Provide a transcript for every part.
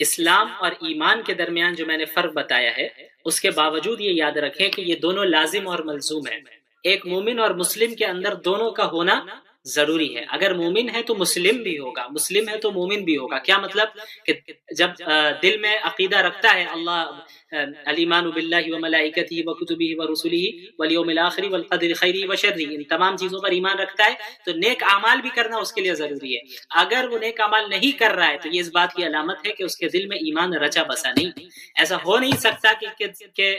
اسلام اور ایمان کے درمیان جو میں نے فرق بتایا ہے، اس کے باوجود یہ یاد رکھیں کہ یہ دونوں لازم اور ملزوم ہیں۔ ایک مومن اور مسلم کے اندر دونوں کا ہونا ضروری ہے۔ اگر مومن ہے تو مسلم بھی ہوگا، مسلم ہے تو مومن بھی ہوگا۔ کیا مطلب کہ جب دل میں عقیدہ رکھتا ہے اللہ الایمان باللہ وملائکتہ وکتبہ ورسلہ والیوم الآخر والقدر خیرہ وشرہ، ان تمام چیزوں پر ایمان رکھتا ہے تو نیک اعمال بھی کرنا اس کے لیے ضروری ہے۔ اگر وہ نیک اعمال نہیں کر رہا ہے تو یہ اس بات کی علامت ہے کہ اس کے دل میں ایمان رچا بسا نہیں۔ ایسا ہو نہیں سکتا کہ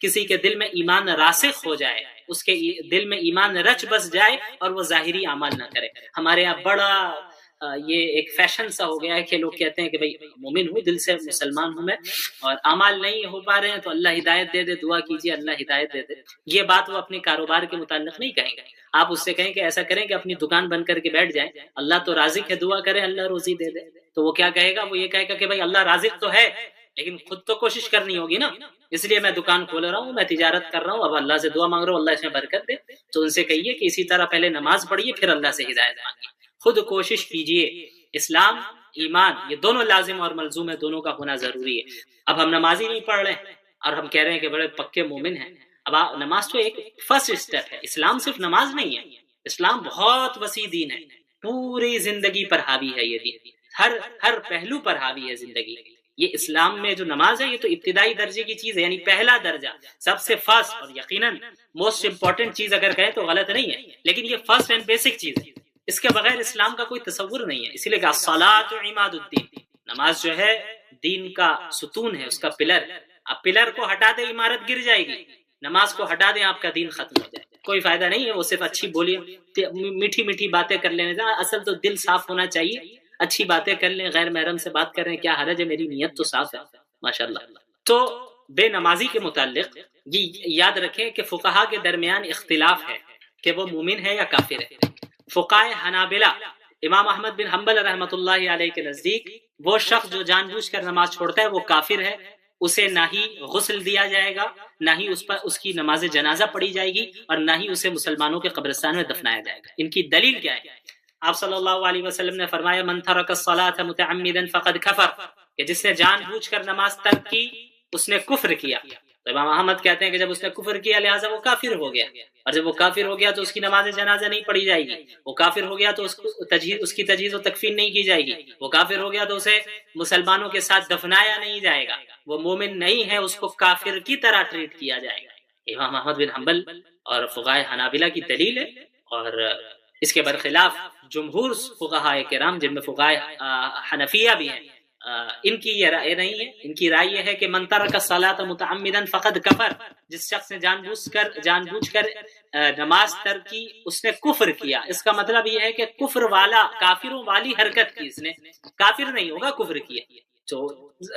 کسی کے دل میں ایمان راسخ ہو جائے، اس کے دل میں ایمان رچ بس جائے اور وہ ظاہری اعمال نہ کرے۔ ہمارے یہاں بڑا یہ ایک فیشن سا ہو گیا ہے کہ لوگ کہتے ہیں کہ بھئی مومن ہوں، دل سے مسلمان ہوں میں، اور اعمال نہیں ہو پا رہے ہیں تو اللہ ہدایت دے دے، دعا کیجیے اللہ ہدایت دے دے۔ یہ بات وہ اپنے کاروبار کے متعلق نہیں کہیں گے۔ آپ اس سے کہیں کہ ایسا کریں کہ اپنی دکان بند کر کے بیٹھ جائیں، اللہ تو رازق ہے، دعا کریں اللہ روزی دے دے، تو وہ کیا کہے گا؟ وہ یہ کہے گا کہ بھئی اللہ رازق تو ہے لیکن خود تو کوشش کرنی ہوگی نا، اس لیے میں دکان کھول رہا ہوں، میں تجارت کر رہا ہوں، اب اللہ سے دعا مانگ رہا ہوں اللہ اس میں برکت دے۔ تو ان سے کہیے کہ اسی طرح پہلے نماز پڑھیے پھر اللہ سے ہدایت مانگیے، خود کوشش کیجیے۔ اسلام ایمان یہ دونوں لازم اور ملزوم ہے، دونوں کا ہونا ضروری ہے۔ اب ہم نماز ہی نہیں پڑھ رہے ہیں اور ہم کہہ رہے ہیں کہ بڑے پکے مومن ہیں۔ اب نماز تو ایک فرسٹ اسٹیپ ہے، اسلام صرف نماز نہیں ہے، اسلام بہت وسیع دین ہے، پوری زندگی پر حاوی ہے یہ دین، ہر پہلو پر حاوی ہے زندگی۔ یہ اسلام میں جو نماز ہے یہ تو ابتدائی درجے کی چیز ہے، یعنی پہلا درجہ، سب سے فرسٹ اور یقیناً موسٹ امپورٹنٹ چیز اگر کہیں تو غلط نہیں ہے، لیکن یہ فرسٹ اینڈ بیسک چیز ہے، اس کے بغیر اسلام کا کوئی تصور نہیں ہے۔ اسی لیے کہ الصلاۃ عماد الدین، نماز جو ہے دین کا ستون ہے، اس کا پلر۔ اب پلر کو ہٹا دے عمارت گر جائے گی، نماز کو ہٹا دیں آپ کا دین ختم ہو جائے، کوئی فائدہ نہیں ہے۔ وہ صرف اچھی بولی میٹھی میٹھی باتیں کر لینے سے، اصل تو دل صاف ہونا چاہیے، اچھی باتیں کر لیں، غیر محرم سے بات کر رہے ہیں، کیا حرج ہے، میری نیت تو صاف ہے ماشاءاللہ۔ تو بے نمازی کے متعلق یہ یاد رکھیں کہ فقہا کے درمیان اختلاف ہے کہ وہ مومن ہے یا کافر ہے۔ فقہائے حنابلہ امام احمد بن حنبل رحمۃ اللہ علیہ کے نزدیک وہ شخص جو جان بوجھ کر نماز چھوڑتا ہے وہ کافر ہے، اسے نہ ہی غسل دیا جائے گا، نہ ہی اس پر اس کی نماز جنازہ پڑھی جائے گی، اور نہ ہی اسے مسلمانوں کے قبرستان میں دفنایا جائے گا۔ ان کی دلیل کیا ہے؟ آپ صلی اللہ علیہ وسلم نے فرمایا من ترک الصلاۃ متعمدا فقد کفر، کہ جس نے جان بوجھ کر نماز ترک کی اس نے کفر کیا۔ تو امام احمد کہتے ہیں کہ جب اس نے کفر کیا لہٰذا وہ کافر ہو گیا، اور جب وہ کافر ہو گیا تو اس کی نماز جنازہ نہیں پڑھی جائے گی، وہ کافر ہو گیا تو اس کی تجہیز و تکفین نہیں کی جائے گی، وہ کافر ہو گیا تو اسے مسلمانوں کے ساتھ دفنایا نہیں جائے گا، وہ مومن نہیں ہے، اس کو کافر کی طرح ٹریٹ کیا جائے گا۔ امام احمد بن حنبل اور فقہائے حنابلہ کی دلیل ہے، اور اس کے برخلاف جمہور فقہائے کرام جن میں فقہائے حنفیہ بھی ہیں، ان کی یہ رائے نہیں ہے، ان کی رائے یہ ہے کہ من ترک الصلاۃ متعمدا فقد کفر، جس شخص نے جان بوجھ کر نماز ترک کی اس نے کفر کیا۔ اس کا مطلب یہ ہے کہ کفر والا، کافروں والی حرکت کی، اس نے کافر نہیں ہوگا، کفر کیا۔ تو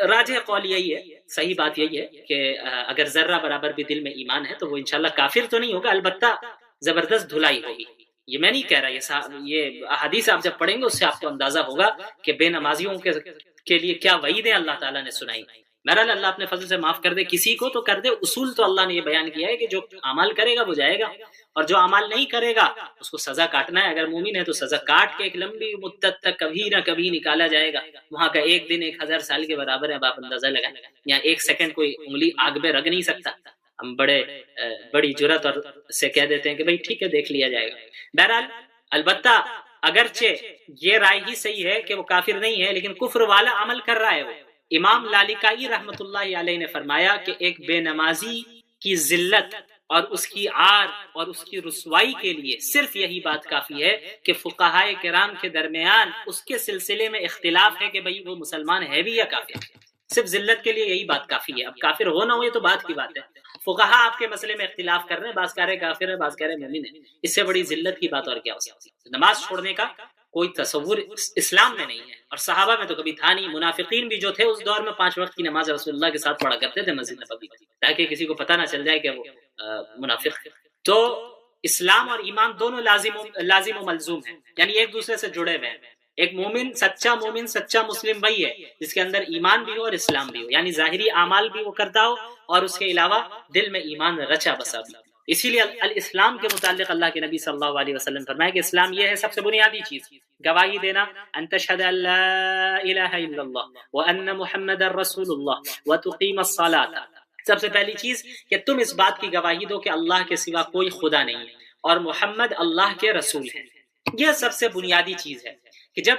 راجح قول یہی ہے، صحیح بات یہی ہے کہ اگر ذرہ برابر بھی دل میں ایمان ہے تو وہ انشاءاللہ کافر تو نہیں ہوگا، البتہ زبردست دھلائی ہوگی۔ یہ میں نہیں کہہ رہا، یہ احادیث آپ جب پڑھیں گے اس سے آپ کو اندازہ ہوگا کہ بے نمازیوں کے لیے کیا وعیدیں اللہ تعالیٰ نے سنائی۔ بہرحال اللہ اپنے فضل سے معاف کر دے، کسی کو تو کر دے۔ اصول تو اللہ نے یہ بیان کیا ہے کہ جو عمل کرے گا وہ جائے گا، اور جو عمل نہیں کرے گا اس کو سزا کاٹنا ہے۔ اگر مومن ہے تو سزا کاٹ کے ایک لمبی مدت تک کبھی نہ کبھی نکالا جائے گا، وہاں کا ایک دن 1000 سال کے برابر ہے۔ اب آپ اندازہ لگائیں، یہاں ایک سیکنڈ کوئی انگلی آگ میں رکھ نہیں سکتا۔ ہم بڑی جرات اور سے کہہ دیتے ہیں کہ بھائی ٹھیک ہے دیکھ لیا جائے گا۔ بہرحال البتہ اگرچہ یہ رائے ہی صحیح ہے کہ وہ کافر نہیں ہے لیکن کفر والا عمل کر رہا ہے، وہ امام لالکائی رحمۃ اللہ علیہ نے فرمایا کہ ایک بے نمازی کی ذلت اور اس کی عار اور اس کی رسوائی کے لیے صرف یہی بات کافی ہے کہ فقہائے کرام کے درمیان اس کے سلسلے میں اختلاف ہے کہ بھئی وہ مسلمان ہے بھی یا کافر ہے۔ صرف ذلت کے لیے یہی بات کافی ہے۔ اب کافر ہو نہ ہو یہ تو بات کی بات ہے، فقہا آپ کے مسئلے میں اختلاف کر رہے ہیں، بعض کہہ رہے کافر ہے، بعض کہہ رہے مومن ہے، اس سے بڑی ذلت کی بات اور کیا ہو سکتی ہے؟ نماز چھوڑنے کا کوئی تصور اسلام میں نہیں ہے، اور صحابہ میں تو کبھی تھا نہیں۔ منافقین بھی جو تھے اس دور میں 5 وقت کی نماز رسول اللہ کے ساتھ پڑھا کرتے تھے مسجد نبوی میں، تاکہ کسی کو پتہ نہ چل جائے کہ وہ منافق ہے۔ تو اسلام اور ایمان دونوں لازم و ملزوم ہیں، یعنی ایک دوسرے سے جڑے ہوئے ہیں۔ ایک مومن، سچا مسلم وہی ہے جس کے اندر ایمان بھی ہو اور اسلام بھی ہو، یعنی ظاہری اعمال بھی وہ کرتا ہو اور اس کے علاوہ دل میں ایمان رچا بسا بھی۔ اسی لیے الاسلام کے متعلق اللہ کے نبی صلی اللہ علیہ وسلم فرمایا کہ اسلام یہ ہے سب سے بنیادی چیز، گواہی دینا، ان تشہد ان لا الہ الا اللہ وان محمد رسول اللہ وتقیم الصلاۃ، سب سے پہلی چیز کہ تم اس بات کی گواہی دو کہ اللہ کے سوا کوئی خدا نہیں ہے اور محمد اللہ کے رسول ہیں۔ یہ سب سے بنیادی چیز ہے کہ جب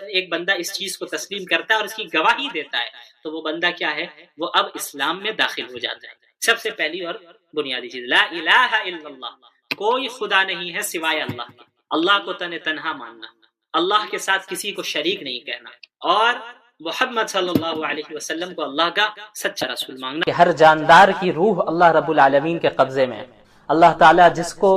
ایک بندہ اس چیز کو تسلیم کرتا ہے اور اس کی گواہی دیتا ہے تو وہ بندہ کیا ہے، وہ اب اسلام میں داخل ہو جاتا ہے۔ سب سے پہلی اور بنیادی چیز لا الہ الا اللہ، کوئی خدا نہیں ہے سوائے اللہ کے، اللہ کو تنہا ماننا، اللہ کے ساتھ کسی کو شریک نہیں کہنا، اور محمد صلی اللہ علیہ وسلم کو اللہ کا سچا رسول مانگنا۔ کہ ہر جاندار کی روح اللہ رب العالمین کے قبضے میں ہے، اللہ تعالیٰ جس کو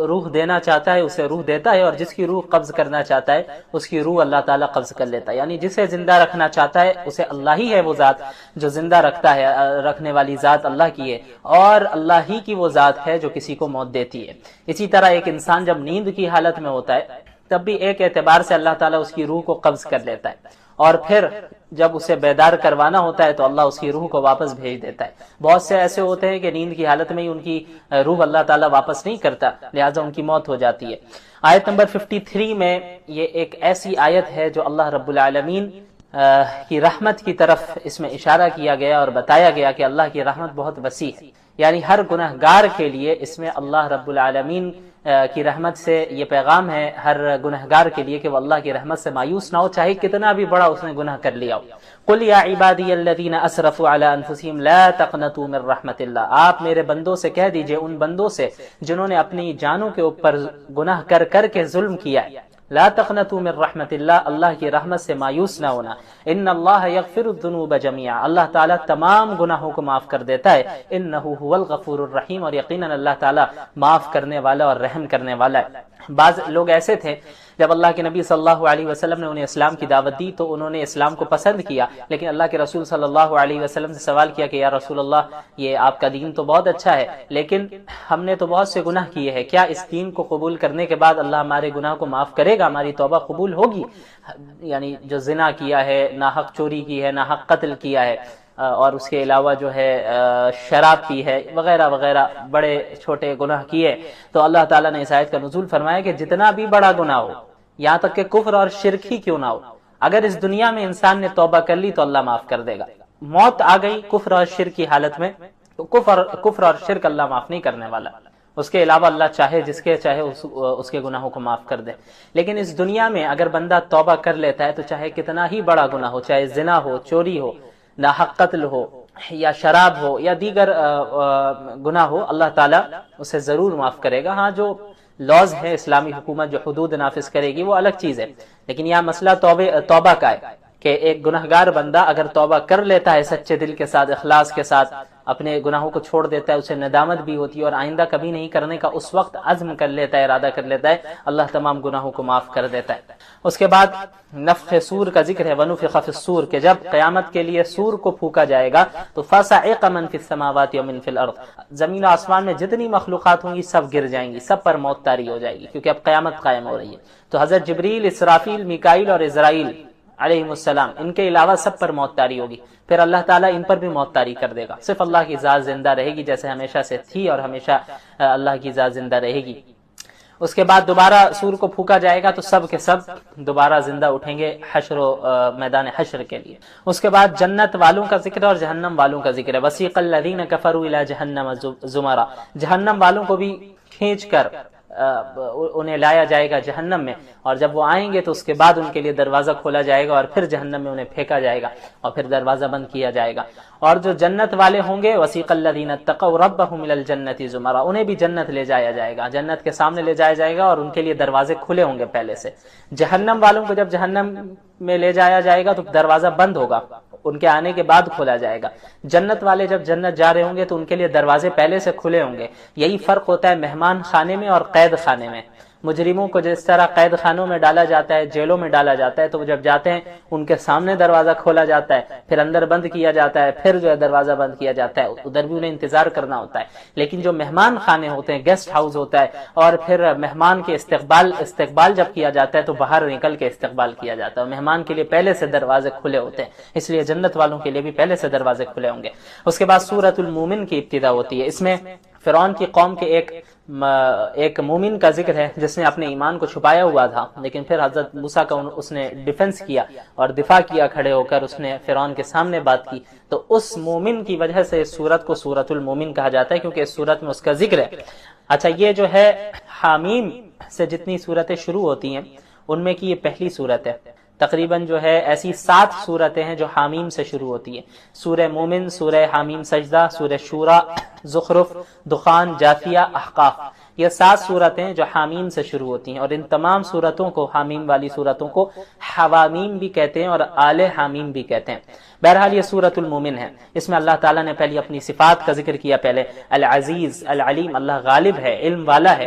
روح دینا چاہتا ہے اسے روح دیتا ہے، اور جس کی روح قبض کرنا چاہتا ہے اس کی روح اللہ تعالیٰ قبض کر لیتا ہے، یعنی جسے زندہ رکھنا چاہتا ہے اسے اللہ ہی ہے وہ ذات جو زندہ رکھتا ہے، رکھنے والی ذات اللہ کی ہے، اور اللہ ہی کی وہ ذات ہے جو کسی کو موت دیتی ہے۔ اسی طرح ایک انسان جب نیند کی حالت میں ہوتا ہے تب بھی ایک اعتبار سے اللہ تعالیٰ اس کی روح کو قبض کر لیتا ہے، اور پھر جب اسے بیدار کروانا ہوتا ہے تو اللہ اس کی روح کو واپس بھیج دیتا ہے۔ بہت سے ایسے ہوتے ہیں کہ نیند کی حالت میں ہی ان کی روح اللہ تعالیٰ واپس نہیں کرتا، لہٰذا ان کی موت ہو جاتی ہے۔ آیت نمبر 53 میں یہ ایک ایسی آیت ہے جو اللہ رب العالمین کی رحمت کی طرف اس میں اشارہ کیا گیا اور بتایا گیا کہ اللہ کی رحمت بہت وسیع ہے، یعنی ہر گناہ گار کے لیے اس میں اللہ رب العالمین کی رحمت سے یہ پیغام ہے ہر گنہگار کے لیے کہ وہ اللہ کی رحمت سے مایوس نہ ہو، چاہے کتنا بھی بڑا اس نے گناہ کر لیا ہو۔ قل یا عبادی الذین اسرفوا علی انفسہم لا تقنطوا من رحمت اللہ، آپ میرے بندوں سے کہہ دیجئے، ان بندوں سے جنہوں نے اپنی جانوں کے اوپر گناہ کر کر کے ظلم کیا ہے، لا تقنطوا من رحمت اللہ، اللہ کی رحمت سے مایوس نہ ہونا، ان اللہ یغفر الذنوب جميعا، اللہ تعالیٰ تمام گناہوں کو معاف کر دیتا ہے، انہ هو الغفور الرحیم، اور یقیناً اللہ تعالیٰ معاف کرنے والا اور رحم کرنے والا ہے۔ بعض لوگ ایسے تھے جب اللہ کے نبی صلی اللہ علیہ وسلم نے انہیں اسلام کی دعوت دی تو انہوں نے اسلام کو پسند کیا، لیکن اللہ کے رسول صلی اللہ علیہ وسلم سے سوال کیا کہ یا رسول اللہ یہ آپ کا دین تو بہت اچھا ہے لیکن ہم نے تو بہت سے گناہ کیے ہیں، کیا اس دین کو قبول کرنے کے بعد اللہ ہمارے گناہ کو معاف کرے گا، ہماری توبہ قبول ہوگی؟ یعنی جو زنا کیا ہے، ناحق چوری کی ہے، ناحق قتل کیا ہے، اور اس کے علاوہ جو ہے شراب پی ہے وغیرہ وغیرہ بڑے چھوٹے گناہ کیے، تو اللہ تعالیٰ نے اس آیت کا نزول فرمایا کہ جتنا بھی بڑا گناہ ہو، یہاں تک کہ کفر اور شرک ہی کیوں نہ ہو، اگر اس دنیا میں انسان نے توبہ کر لی تو اللہ معاف کر دے گا۔ موت آ گئی کفر اور شرک کی حالت میں تو کفر اور شرک اللہ معاف نہیں کرنے والا، اس کے علاوہ اللہ چاہے جس کے چاہے اس کے گناہوں کو معاف کر دے۔ لیکن اس دنیا میں اگر بندہ توبہ کر لیتا ہے تو چاہے کتنا ہی بڑا گناہ ہو، چاہے زنا ہو، چوری ہو، ناحق قتل ہو، یا شراب ہو، یا دیگر گناہ ہو، اللہ تعالیٰ اسے ضرور معاف کرے گا۔ ہاں جو لاز ہے اسلامی حکومت جو حدود نافذ کرے گی وہ الگ چیز ہے، لیکن یہاں مسئلہ توبہ کا ہے کہ ایک گنہگار بندہ اگر توبہ کر لیتا ہے سچے دل کے ساتھ، اخلاص کے ساتھ، اپنے گناہوں کو چھوڑ دیتا ہے، اسے ندامت بھی ہوتی ہے اور آئندہ کبھی نہیں کرنے کا اس وقت عزم کر لیتا ہے، ارادہ کر لیتا ہے، اللہ تمام گناہوں کو معاف کر دیتا ہے۔ اس کے بعد نفخ سور کا ذکر ہے، وَنُفِخَ فِي الصُّورِ، کہ جب قیامت کے لیے سور کو پھونکا جائے گا تو فَصَعِقَ مَن فِي السَّمَاوَاتِ وَمَن فِي الْأَرْضِ، زمین و آسمان میں جتنی مخلوقات ہوں گی سب گر جائیں گی، سب پر موت طاری ہو جائے گی، کیونکہ اب قیامت قائم ہو رہی ہے۔ تو حضرت جبریل، اسرافیل، میکائیل اور عزرائیل علیہ السلام ان کے علاوہ سب پر موت طاری ہوگی، پھر اللہ تعالیٰ ان پر بھی موت طاری کر دے گا، صرف اللہ کی ذات زندہ رہے گی جیسے ہمیشہ سے تھی اور ہمیشہ اللہ کی ذات زندہ رہے گی۔ اس کے بعد دوبارہ سور کو پھونکا جائے گا تو سب کے سب دوبارہ زندہ اٹھیں گے حشر و میدان حشر کے لیے۔ اس کے بعد جنت والوں کا ذکر اور جہنم والوں کا ذکر ہے، وسیق الذین کفروا الی جہنم زمرا، جہنم والوں کو بھی کھینچ کر انہیں لایا جائے گا جہنم میں، اور جب وہ آئیں گے تو اس کے بعد ان کے لیے دروازہ کھولا جائے گا اور پھر جہنم میں انہیں پھینکا جائے گا اور پھر دروازہ بند کیا جائے گا۔ اور جو جنت والے ہوں گے وسیق الذین اتقوا ربهم الی الجنۃ زمرا، انہیں بھی جنت لے جایا جائے گا، جنت کے سامنے لے جایا جائے گا اور ان کے لیے دروازے کھلے ہوں گے پہلے سے۔ جہنم والوں کو جب جہنم میں لے جایا جائے گا تو دروازہ بند ہوگا، ان کے آنے کے بعد کھولا جائے گا۔ جنت والے جب جنت جا رہے ہوں گے تو ان کے لیے دروازے پہلے سے کھلے ہوں گے۔ یہی فرق ہوتا ہے مہمان خانے میں اور قید خانے میں۔ مجرموں کو جس طرح قید خانوں میں ڈالا جاتا ہے، جیلوں میں ڈالا جاتا ہے، تو وہ جب جاتے ہیں ان کے سامنے دروازہ کھولا جاتا ہے، پھر اندر بند کیا جاتا ہے، پھر جو ہے دروازہ بند کیا جاتا ہے، ادھر بھی انہیں انتظار کرنا ہوتا ہے۔ لیکن جو مہمان خانے ہوتے ہیں، گیسٹ ہاؤس ہوتا ہے، اور پھر مہمان کے استقبال جب کیا جاتا ہے تو باہر نکل کے استقبال کیا جاتا ہے، مہمان کے لیے پہلے سے دروازے کھلے ہوتے ہیں، اس لیے جنت والوں کے لیے بھی پہلے سے دروازے کھلے ہوں گے۔ اس کے بعد سورۃ المومن کی ابتدا ہوتی ہے، اس میں فرعون کی قوم کے ایک مومن کا ذکر ہے جس نے اپنے ایمان کو چھپایا ہوا تھا، لیکن پھر حضرت موسیٰ کا اس نے ڈیفنس کیا اور دفاع کیا، کھڑے ہو کر اس نے فرعون کے سامنے بات کی. تو اس مومن کی وجہ سے اس سورت کو سورۃ المومن کہا جاتا ہے، کیونکہ اس سورت میں اس کا ذکر ہے. اچھا، یہ جو ہے حامیم سے جتنی سورتیں شروع ہوتی ہیں ان میں کی یہ پہلی سورت ہے. تقریباً جو ہے ایسی 7 سورتیں ہیں جو حامیم سے شروع ہوتی ہیں. سورہ مومن، سورہ حامیم سجدہ، سورہ شورا، زخرف، دخان، جاثیہ، احقاف، یہ 7 سورتیں جو حامیم سے شروع ہوتی ہیں. اور ان تمام سورتوں کو، حامیم والی سورتوں کو حوامیم بھی کہتے ہیں اور آل حامیم بھی کہتے ہیں. بہرحال یہ سورۃ المومن ہے. اس میں اللہ تعالیٰ نے پہلے اپنی صفات کا ذکر کیا. پہلے العزیز، العلیم، اللہ غالب ہے، علم والا ہے.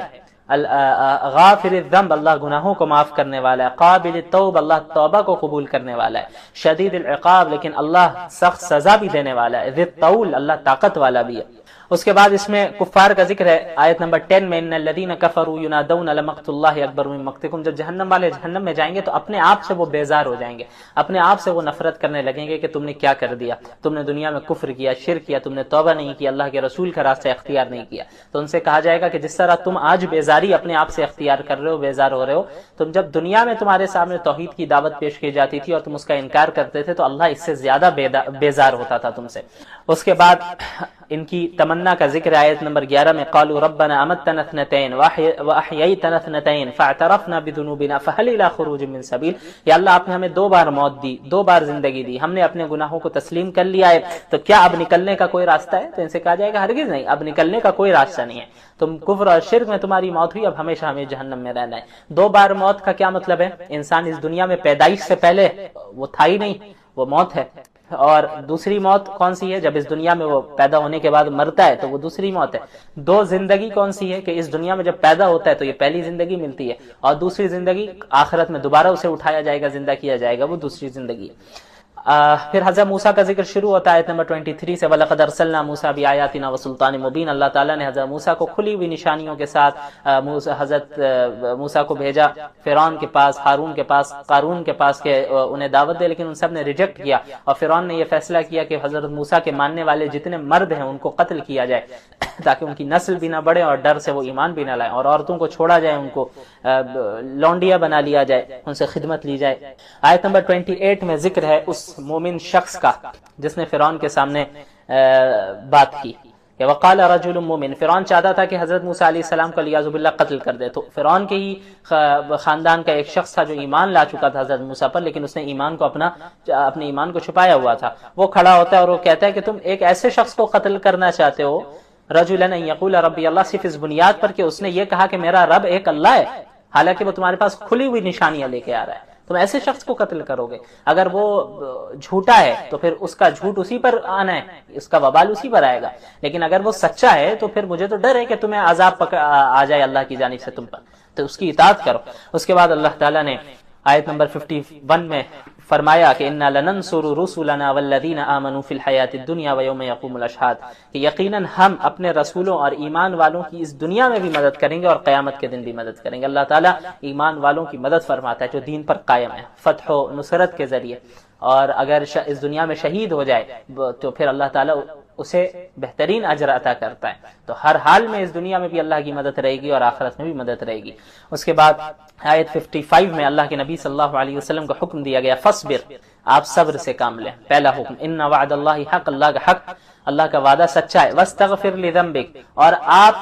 غافر الذنب، اللہ گناہوں کو معاف کرنے والا ہے. قابل التوب، اللہ توبہ کو قبول کرنے والا ہے. شدید العقاب، لیکن اللہ سخت سزا بھی دینے والا ہے. ذی الطول، اللہ طاقت والا بھی ہے. اس کے بعد اس میں کفار کا ذکر ہے. آیت نمبر 10 میں ان الذین کفروا ینادون لمقت اللہ اکبر من مقتکم. جب جہنم والے جہنم میں جائیں گے تو اپنے آپ سے وہ بیزار ہو جائیں گے، اپنے آپ سے وہ نفرت کرنے لگیں گے کہ تم نے کیا کر دیا، تم نے دنیا میں کفر کیا، شرک کیا، تم نے توبہ نہیں کی، اللہ کے رسول کا راستہ اختیار نہیں کیا. تو ان سے کہا جائے گا کہ جس طرح تم آج بیزاری اپنے آپ سے اختیار کر رہے ہو، بیزار ہو رہے ہو، تم جب دنیا میں تمہارے سامنے توحید کی دعوت پیش کی جاتی تھی اور تم اس کا انکار کرتے تھے تو اللہ اس سے زیادہ بیزار ہوتا تھا تم سے. اس کے بعد ان کی تمنا کا ذکر آیت نمبر 11 میں قالوا ربنا امتنا اثنتين واحييتنا اثنتين فاعترفنا بذنوبنا فهل الى خروج من سبيل. یا اللہ آپ نے ہمیں 2 بار موت دی، 2 بار زندگی دی، ہم نے اپنے گناہوں کو تسلیم کر لیا ہے، تو کیا اب نکلنے کا کوئی راستہ ہے؟ تو ان سے کہا جائے گا ہرگز نہیں، اب نکلنے کا کوئی راستہ نہیں ہے. تم کفر اور شرک میں تمہاری موت ہوئی، اب ہمیشہ ہمیں جہنم میں رہنا ہے. 2 بار موت کا کیا مطلب ہے؟ انسان اس دنیا میں پیدائش سے پہلے وہ تھا ہی نہیں، وہ موت ہے. اور دوسری موت کون سی ہے؟ جب اس دنیا میں وہ پیدا ہونے کے بعد مرتا ہے تو وہ دوسری موت ہے. 2 زندگی کون سی ہے؟ کہ اس دنیا میں جب پیدا ہوتا ہے تو یہ پہلی زندگی ملتی ہے، اور دوسری زندگی آخرت میں دوبارہ اسے اٹھایا جائے گا، زندہ کیا جائے گا، وہ دوسری زندگی. پھر حضرت موسیٰ کا ذکر شروع ہوتا ہے آیت نمبر 23 سے وَلَقَدْ أَرْسَلْنَا مُوسَىٰ بِآيَاتِنَا وَسُلْطَانٍ مُبِينٍ. اللہ تعالیٰ نے حضرت موسیٰ کو کھلی ہوئی نشانیوں کے ساتھ حضرت موسیٰ کو بھیجا فرعون کے پاس، ہارون کے پاس، قارون کے پاس کہ انہیں دعوت دے، لیکن ان سب نے ریجیکٹ کیا. اور فرعون نے یہ فیصلہ کیا کہ حضرت موسیٰ کے ماننے والے جتنے مرد ہیں ان کو قتل کیا جائے تاکہ ان کی نسل بھی نہ بڑھے اور ڈر سے وہ ایمان بھی نہ لائیں، اور عورتوں کو چھوڑا جائے، ان کو لونڈیا بنا لیا جائے، ان سے خدمت لی جائے. آیت نمبر 28 میں ذکر ہے اس مومن شخص کا جس نے فرعون کے سامنے بات کی کہ وقال رجل مومن. فرعون چاہتا تھا کہ حضرت موسیٰ علیہ السلام کو لیاذ باللہ قتل کر دے. تو فرعون کے ہی خاندان کا ایک شخص تھا جو ایمان لا چکا تھا حضرت موسیٰ پر، لیکن اس نے ایمان کو اپنے ایمان کو چھپایا ہوا تھا. وہ کھڑا ہوتا ہے اور وہ کہتا ہے کہ تم ایک ایسے شخص کو قتل کرنا چاہتے ہو، رجلا یقول ربی اللہ، صرف اس بنیاد پر کہ اس نے یہ کہا کہ میرا رب ایک اللہ ہے، حالانکہ وہ تمہارے پاس کھلی ہوئی نشانیاں لے کے آ رہا ہے. تم ایسے شخص کو قتل کرو گے؟ اگر وہ جھوٹا ہے تو پھر اس کا جھوٹ اسی پر آنا ہے، اس کا وبال اسی پر آئے گا، لیکن اگر وہ سچا ہے تو پھر مجھے تو ڈر ہے کہ تمہیں عذاب آ جائے اللہ کی جانب سے تم پر، تو اس کی اطاعت کرو. اس کے بعد اللہ تعالیٰ نے آیت نمبر 51 میں فرمایا کہ انا لننصر رسلنا والذین آمنوا فی الحیات الدنیا ویوم یقوم الاشہاد، کہ یقیناً ہم اپنے رسولوں اور ایمان والوں کی اس دنیا میں بھی مدد کریں گے اور قیامت کے دن بھی مدد کریں گے. اللہ تعالیٰ ایمان والوں کی مدد فرماتا ہے جو دین پر قائم ہے، فتح و نصرت کے ذریعے. اور اگر اس دنیا میں شہید ہو جائے تو پھر اللہ تعالیٰ اسے بہترین اجر عطا کرتا ہے. تو ہر حال میں اس دنیا میں بھی اللہ کی مدد رہے گی اور آخرت میں بھی مدد رہے گی. اس کے بعد آیت 55 میں اللہ کے نبی صلی اللہ علیہ وسلم کو حکم دیا گیا فصبر، آپ صبر سے کام لیں. پہلا حکم ان وعد اللہ حق، اللہ کا حق، اللہ کا وعدہ سچا ہے. واستغفر لذنبک، اور آپ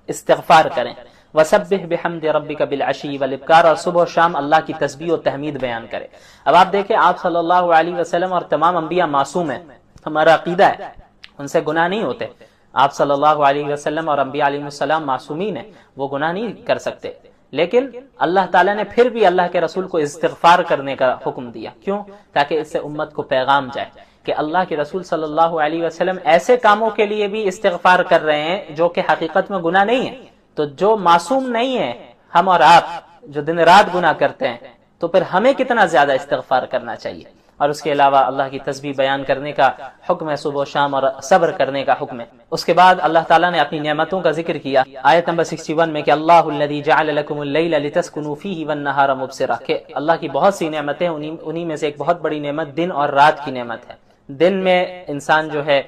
استغفار کریں. وسبح بحمد ربک بالعشی والابکار، اور صبح و شام اللہ کی تسبیح و تحمید بیان کریں. اب آپ دیکھیں آپ صلی اللہ علیہ وسلم اور تمام انبیاء معصوم ہیں، ہمارا عقیدہ ہے ان سے گناہ نہیں ہوتے. آپ صلی اللہ علیہ وسلم اور انبیاء علیہ السلام معصومین ہیں، وہ گناہ نہیں کر سکتے، لیکن اللہ تعالیٰ نے پھر بھی اللہ کے رسول کو استغفار کرنے کا حکم دیا. کیوں؟ تاکہ اس سے امت کو پیغام جائے کہ اللہ کے رسول صلی اللہ علیہ وسلم ایسے کاموں کے لیے بھی استغفار کر رہے ہیں جو کہ حقیقت میں گناہ نہیں ہے. تو جو معصوم نہیں ہے، ہم اور آپ جو دن رات گناہ کرتے ہیں، تو پھر ہمیں کتنا زیادہ استغفار کرنا چاہیے. اور اس کے علاوہ اللہ کی تسبیح بیان کرنے کا حکم ہے صبح و شام، اور صبر کرنے کا حکم ہے. اس کے بعد اللہ تعالیٰ نے اپنی نعمتوں کا ذکر کیا آیت نمبر 61 میں کہ اللہ الذی جعل لکم اللیل لتسکنوا فیہ والنہار مبصرا، کہ اللہ کی بہت سی نعمتیں، انہی میں سے ایک بہت بڑی نعمت دن اور رات کی نعمت ہے. دن میں انسان جو ہے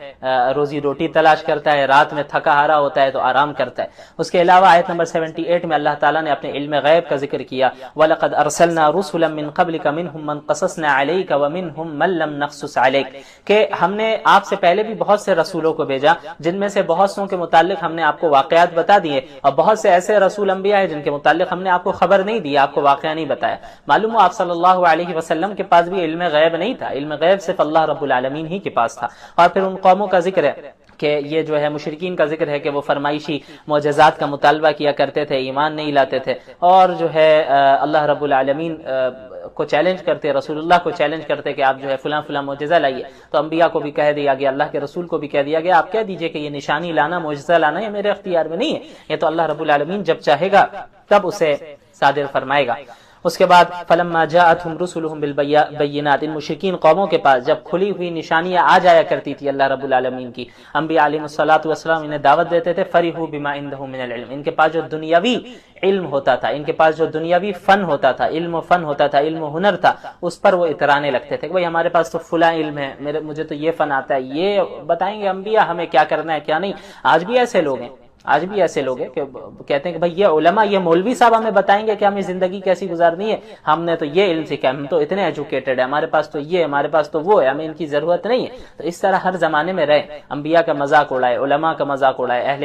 روزی روٹی تلاش کرتا ہے، رات میں تھکا ہارا ہوتا ہے تو آرام کرتا ہے۔ اس کے علاوہ آیت نمبر 78 میں اللہ تعالیٰ نے اپنے علم غیب کا ذکر کیا، وَلَقَدْ أَرْسَلْنَا رُسُلًا مِّن قَبْلِكَ مِنْهُمْ مَنْ قَصَصْنَا عَلَيْكَ وَمِنْهُمْ مَن لَّمْ نَقْصُصْ عَلَيْكَ، کہ ہم نے آپ سے پہلے بھی بہت سے رسولوں کو بھیجا جن میں سے بہت سوں کے متعلق ہم نے آپ کو واقعات بتا دیے، اور بہت سے ایسے رسول انبیاء ہیں جن کے متعلق ہم نے آپ کو خبر نہیں دی، آپ کو واقعہ نہیں بتایا۔ معلوم ہو آپ صلی اللہ علیہ وسلم کے پاس بھی علم غیب نہیں تھا، علم غیب صرف اللہ رب العالمین ہی کے پاس تھا۔ اور پھر ان قوموں کا ذکر ہے کہ یہ جو ہے مشرکین کا ذکر ہے کہ وہ فرمائشی معجزات کا مطالبہ کیا کرتے تھے، ایمان نہیں لاتے تھے، اور جو ہے اللہ رب العالمین کو چیلنج کرتے، رسول اللہ کو چیلنج کرتے کہ آپ جو ہے فلاں فلاں معجزہ لائیے۔ تو انبیاء کو بھی کہہ دیا گیا، اللہ کے رسول کو بھی کہہ دیا گیا، آپ کہہ دیجئے کہ یہ نشانی لانا، معجزہ لانا یہ میرے اختیار میں نہیں ہے، یہ تو اللہ رب العالمین جب چاہے گا تب اسے صادر فرمائے گا۔ اس کے بعد فلما جاءتهم رسلهم بالبينات، ان مشرکین قوموں کے پاس جب کھلی ہوئی نشانیاں آ جایا کرتی تھی اللہ رب العالمین کی، انبیاء علیہ الصلوۃ والسلام انہیں دعوت دیتے تھے، فرحوا بما عندهم من العلم، ان کے پاس جو دنیاوی علم ہوتا تھا، ان کے پاس جو دنیاوی فن ہوتا تھا، علم و فن ہوتا تھا، علم و ہنر تھا، اس پر وہ اترانے لگتے تھے کہ بھائی ہمارے پاس تو فلاں علم ہے، مجھے تو یہ فن آتا ہے، یہ بتائیں گے انبیاء ہمیں کیا کرنا ہے کیا نہیں۔ آج بھی ایسے لوگ ہیں، آج بھی ایسے لوگ ہیں کہ کہتے ہیں کہ بھائی یہ علماء، یہ مولوی صاحب ہمیں بتائیں گے کہ ہمیں زندگی کیسی گزارنی ہے، ہم نے تو یہ علم سیکھا، ہم تو اتنے ایجوکیٹڈ ہیں، ہمارے پاس تو یہ، ہمارے پاس تو وہ ہے، ہمیں ان کی ضرورت نہیں ہے۔ تو اس طرح ہر زمانے میں رہے، انبیاء کا مذاق اڑائے، علماء کا مذاق اڑائے، اہل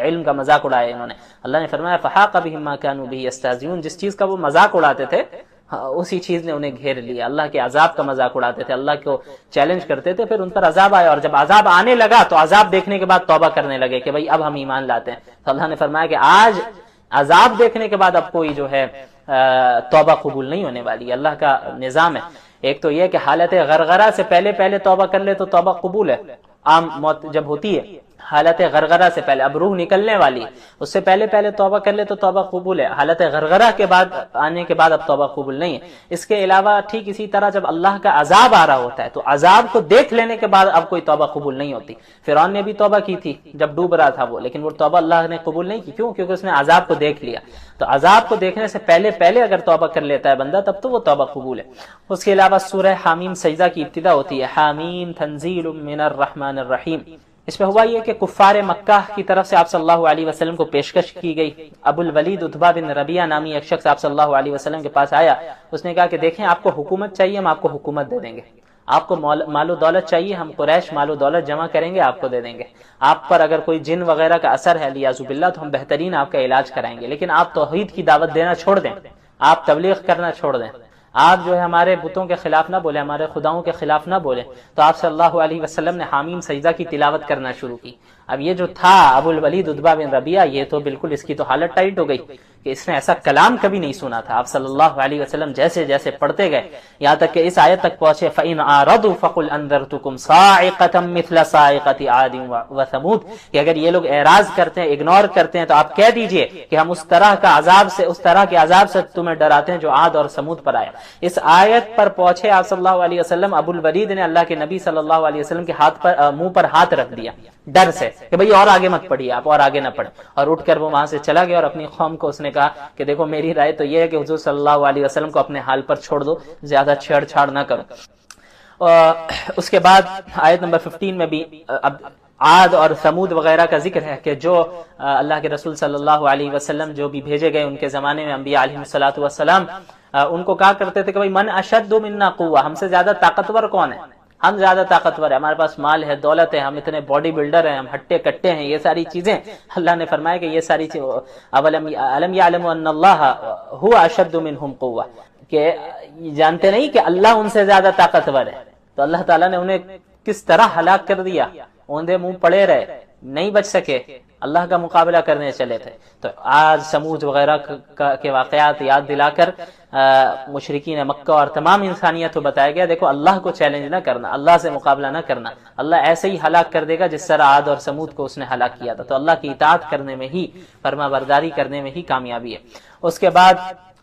علم کا مذاق اڑائے انہوں نے۔ اللہ نے فرمایا فحاق بهم ما كانوا به يستهزئون، جس چیز کا وہ مذاق اڑاتے تھے اسی چیز نے انہیں گھیر لیا، اللہ کے عذاب کا مذاق اڑاتے تھے، اللہ کو چیلنج کرتے تھے، پھر ان پر عذاب آیا، اور جب عذاب آنے لگا تو عذاب دیکھنے کے بعد توبہ کرنے لگے کہ بھئی اب ہم ایمان لاتے ہیں۔ تو اللہ نے فرمایا کہ آج عذاب دیکھنے کے بعد اب کوئی جو ہے توبہ قبول نہیں ہونے والی، اللہ کا نظام ہے۔ ایک تو یہ کہ حالت غرغرہ سے پہلے توبہ کر لے تو توبہ قبول ہے، عام موت جب ہوتی ہے حالت غرغرہ سے پہلے، اب روح نکلنے والی، اس سے پہلے توبہ کر لے تو توبہ قبول ہے، حالت غرغرہ کے بعد آنے کے بعد اب توبہ قبول نہیں ہے۔ اس کے علاوہ ٹھیک اسی طرح جب اللہ کا عذاب آ رہا ہوتا ہے تو عذاب کو دیکھ لینے کے بعد اب کوئی توبہ قبول نہیں ہوتی۔ فرعون نے بھی توبہ کی تھی جب ڈوب رہا تھا وہ، لیکن وہ توبہ اللہ نے قبول نہیں کی، کیوں؟ کیونکہ اس نے عذاب کو دیکھ لیا۔ تو عذاب کو دیکھنے سے پہلے اگر توبہ کر لیتا ہے بندہ تب تو وہ توبہ قبول ہے۔ اس کے علاوہ سورہ حامیم سجدہ کی ابتدا ہوتی ہے، حامیم تنزیل من الرحمن الرحیم۔ اس میں ہوا یہ کہ کفار مکہ کی طرف سے آپ صلی اللہ علیہ وسلم کو پیشکش کی گئی۔ ابو الولید عتبہ بن ربیعہ نامی ایک شخص آپ صلی اللہ علیہ وسلم کے پاس آیا، اس نے کہا کہ دیکھیں آپ کو حکومت چاہیے، ہم آپ کو حکومت دے دیں گے، آپ کو مال و دولت چاہیے، ہم قریش مال و دولت جمع کریں گے، آپ کو دے دیں گے، آپ پر اگر کوئی جن وغیرہ کا اثر ہے لیاذ باللہ تو ہم بہترین آپ کا علاج کرائیں گے، لیکن آپ توحید کی دعوت دینا چھوڑ دیں، آپ تبلیغ کرنا چھوڑ دیں، آپ جو ہے ہمارے بتوں کے خلاف نہ بولیں، ہمارے خداؤں کے خلاف نہ بولیں۔ تو آپ صلی اللہ علیہ وسلم نے حامیم سجدہ کی تلاوت کرنا شروع کی۔ اب یہ جو تھا ابو الولید عتبہ بن ربیعہ، یہ تو بالکل اس کی تو حالت ٹائٹ ہو گئی کہ اس نے ایسا کلام کبھی نہیں سنا تھا۔ آپ صلی اللہ علیہ وسلم جیسے پڑھتے گئے یہاں تک کہ اس آیت تک پہنچے فَإِنْ أَعْرَضُوا فَقُلْ أَنذَرْتُكُمْ صَاعِقَةً مِثْلَ صَاعِقَةِ عَادٍ وَثَمُودَ، کہ اگر یہ لوگ اعراض کرتے ہیں، اگنور کرتے ہیں، تو آپ کہہ دیجئے کہ ہم اس طرح کے عذاب سے تمہیں ڈراتے ہیں جو عاد اور سمود پر آیا۔ اس آیت پر پہنچے آپ صلی اللہ علیہ وسلم، ابو الولید نے اللہ کے نبی صلی اللہ علیہ وسلم کے منہ پر ہاتھ رکھ دیا ڈر سے کہ بھئی اور آگے مت پڑھیے، آپ اور آگے نہ پڑھیں، اور اٹھ کر وہ وہاں سے چلا گیا اور اپنی قوم کو اس نے کہا کہ دیکھو میری رائے تو یہ ہے کہ حضور صلی اللہ علیہ وسلم کو اپنے حال پر چھوڑ دو، زیادہ چھیڑ چھاڑ نہ کرو۔ اس کے بعد آیت نمبر 15 میں بھی اب عاد اور ثمود وغیرہ کا ذکر ہے کہ جو اللہ کے رسول صلی اللہ علیہ وسلم جو بھی بھیجے گئے ان کے زمانے میں انبیاء علیہ الصلوۃ والسلام ان کو کہا کرتے تھے کہ بھئی من اشد منا قوہ، ہم سے زیادہ طاقتور کون ہے؟ ہم زیادہ طاقتور ہیں، ہمارے پاس مال ہے، دولت ہے، ہم اتنے باڈی بلڈر ہیں، ہم ہٹے کٹے ہیں، یہ ساری چیزیں اللہ نے فرمایا کہ یہ ساری چیزیں الم یعلم ان اللہ هو اشد منهم قوہ، کہ جانتے نہیں کہ اللہ ان سے زیادہ طاقتور ہے۔ تو اللہ تعالیٰ نے انہیں کس طرح ہلاک کر دیا، اوندے منہ پڑے رہے، نہیں بچ سکے، اللہ کا مقابلہ کرنے چلے تھے۔ تو آج سمود وغیرہ کے واقعات یاد دلا کر مشرکین مکہ اور تمام انسانیت کو بتایا گیا دیکھو اللہ کو چیلنج نہ کرنا، اللہ سے مقابلہ نہ کرنا، اللہ ایسے ہی ہلاک کر دے گا جس طرح عاد اور سمود کو اس نے ہلاک کیا تھا۔ تو اللہ کی اطاعت کرنے میں ہی، فرما برداری کرنے میں ہی کامیابی ہے۔ اس کے بعد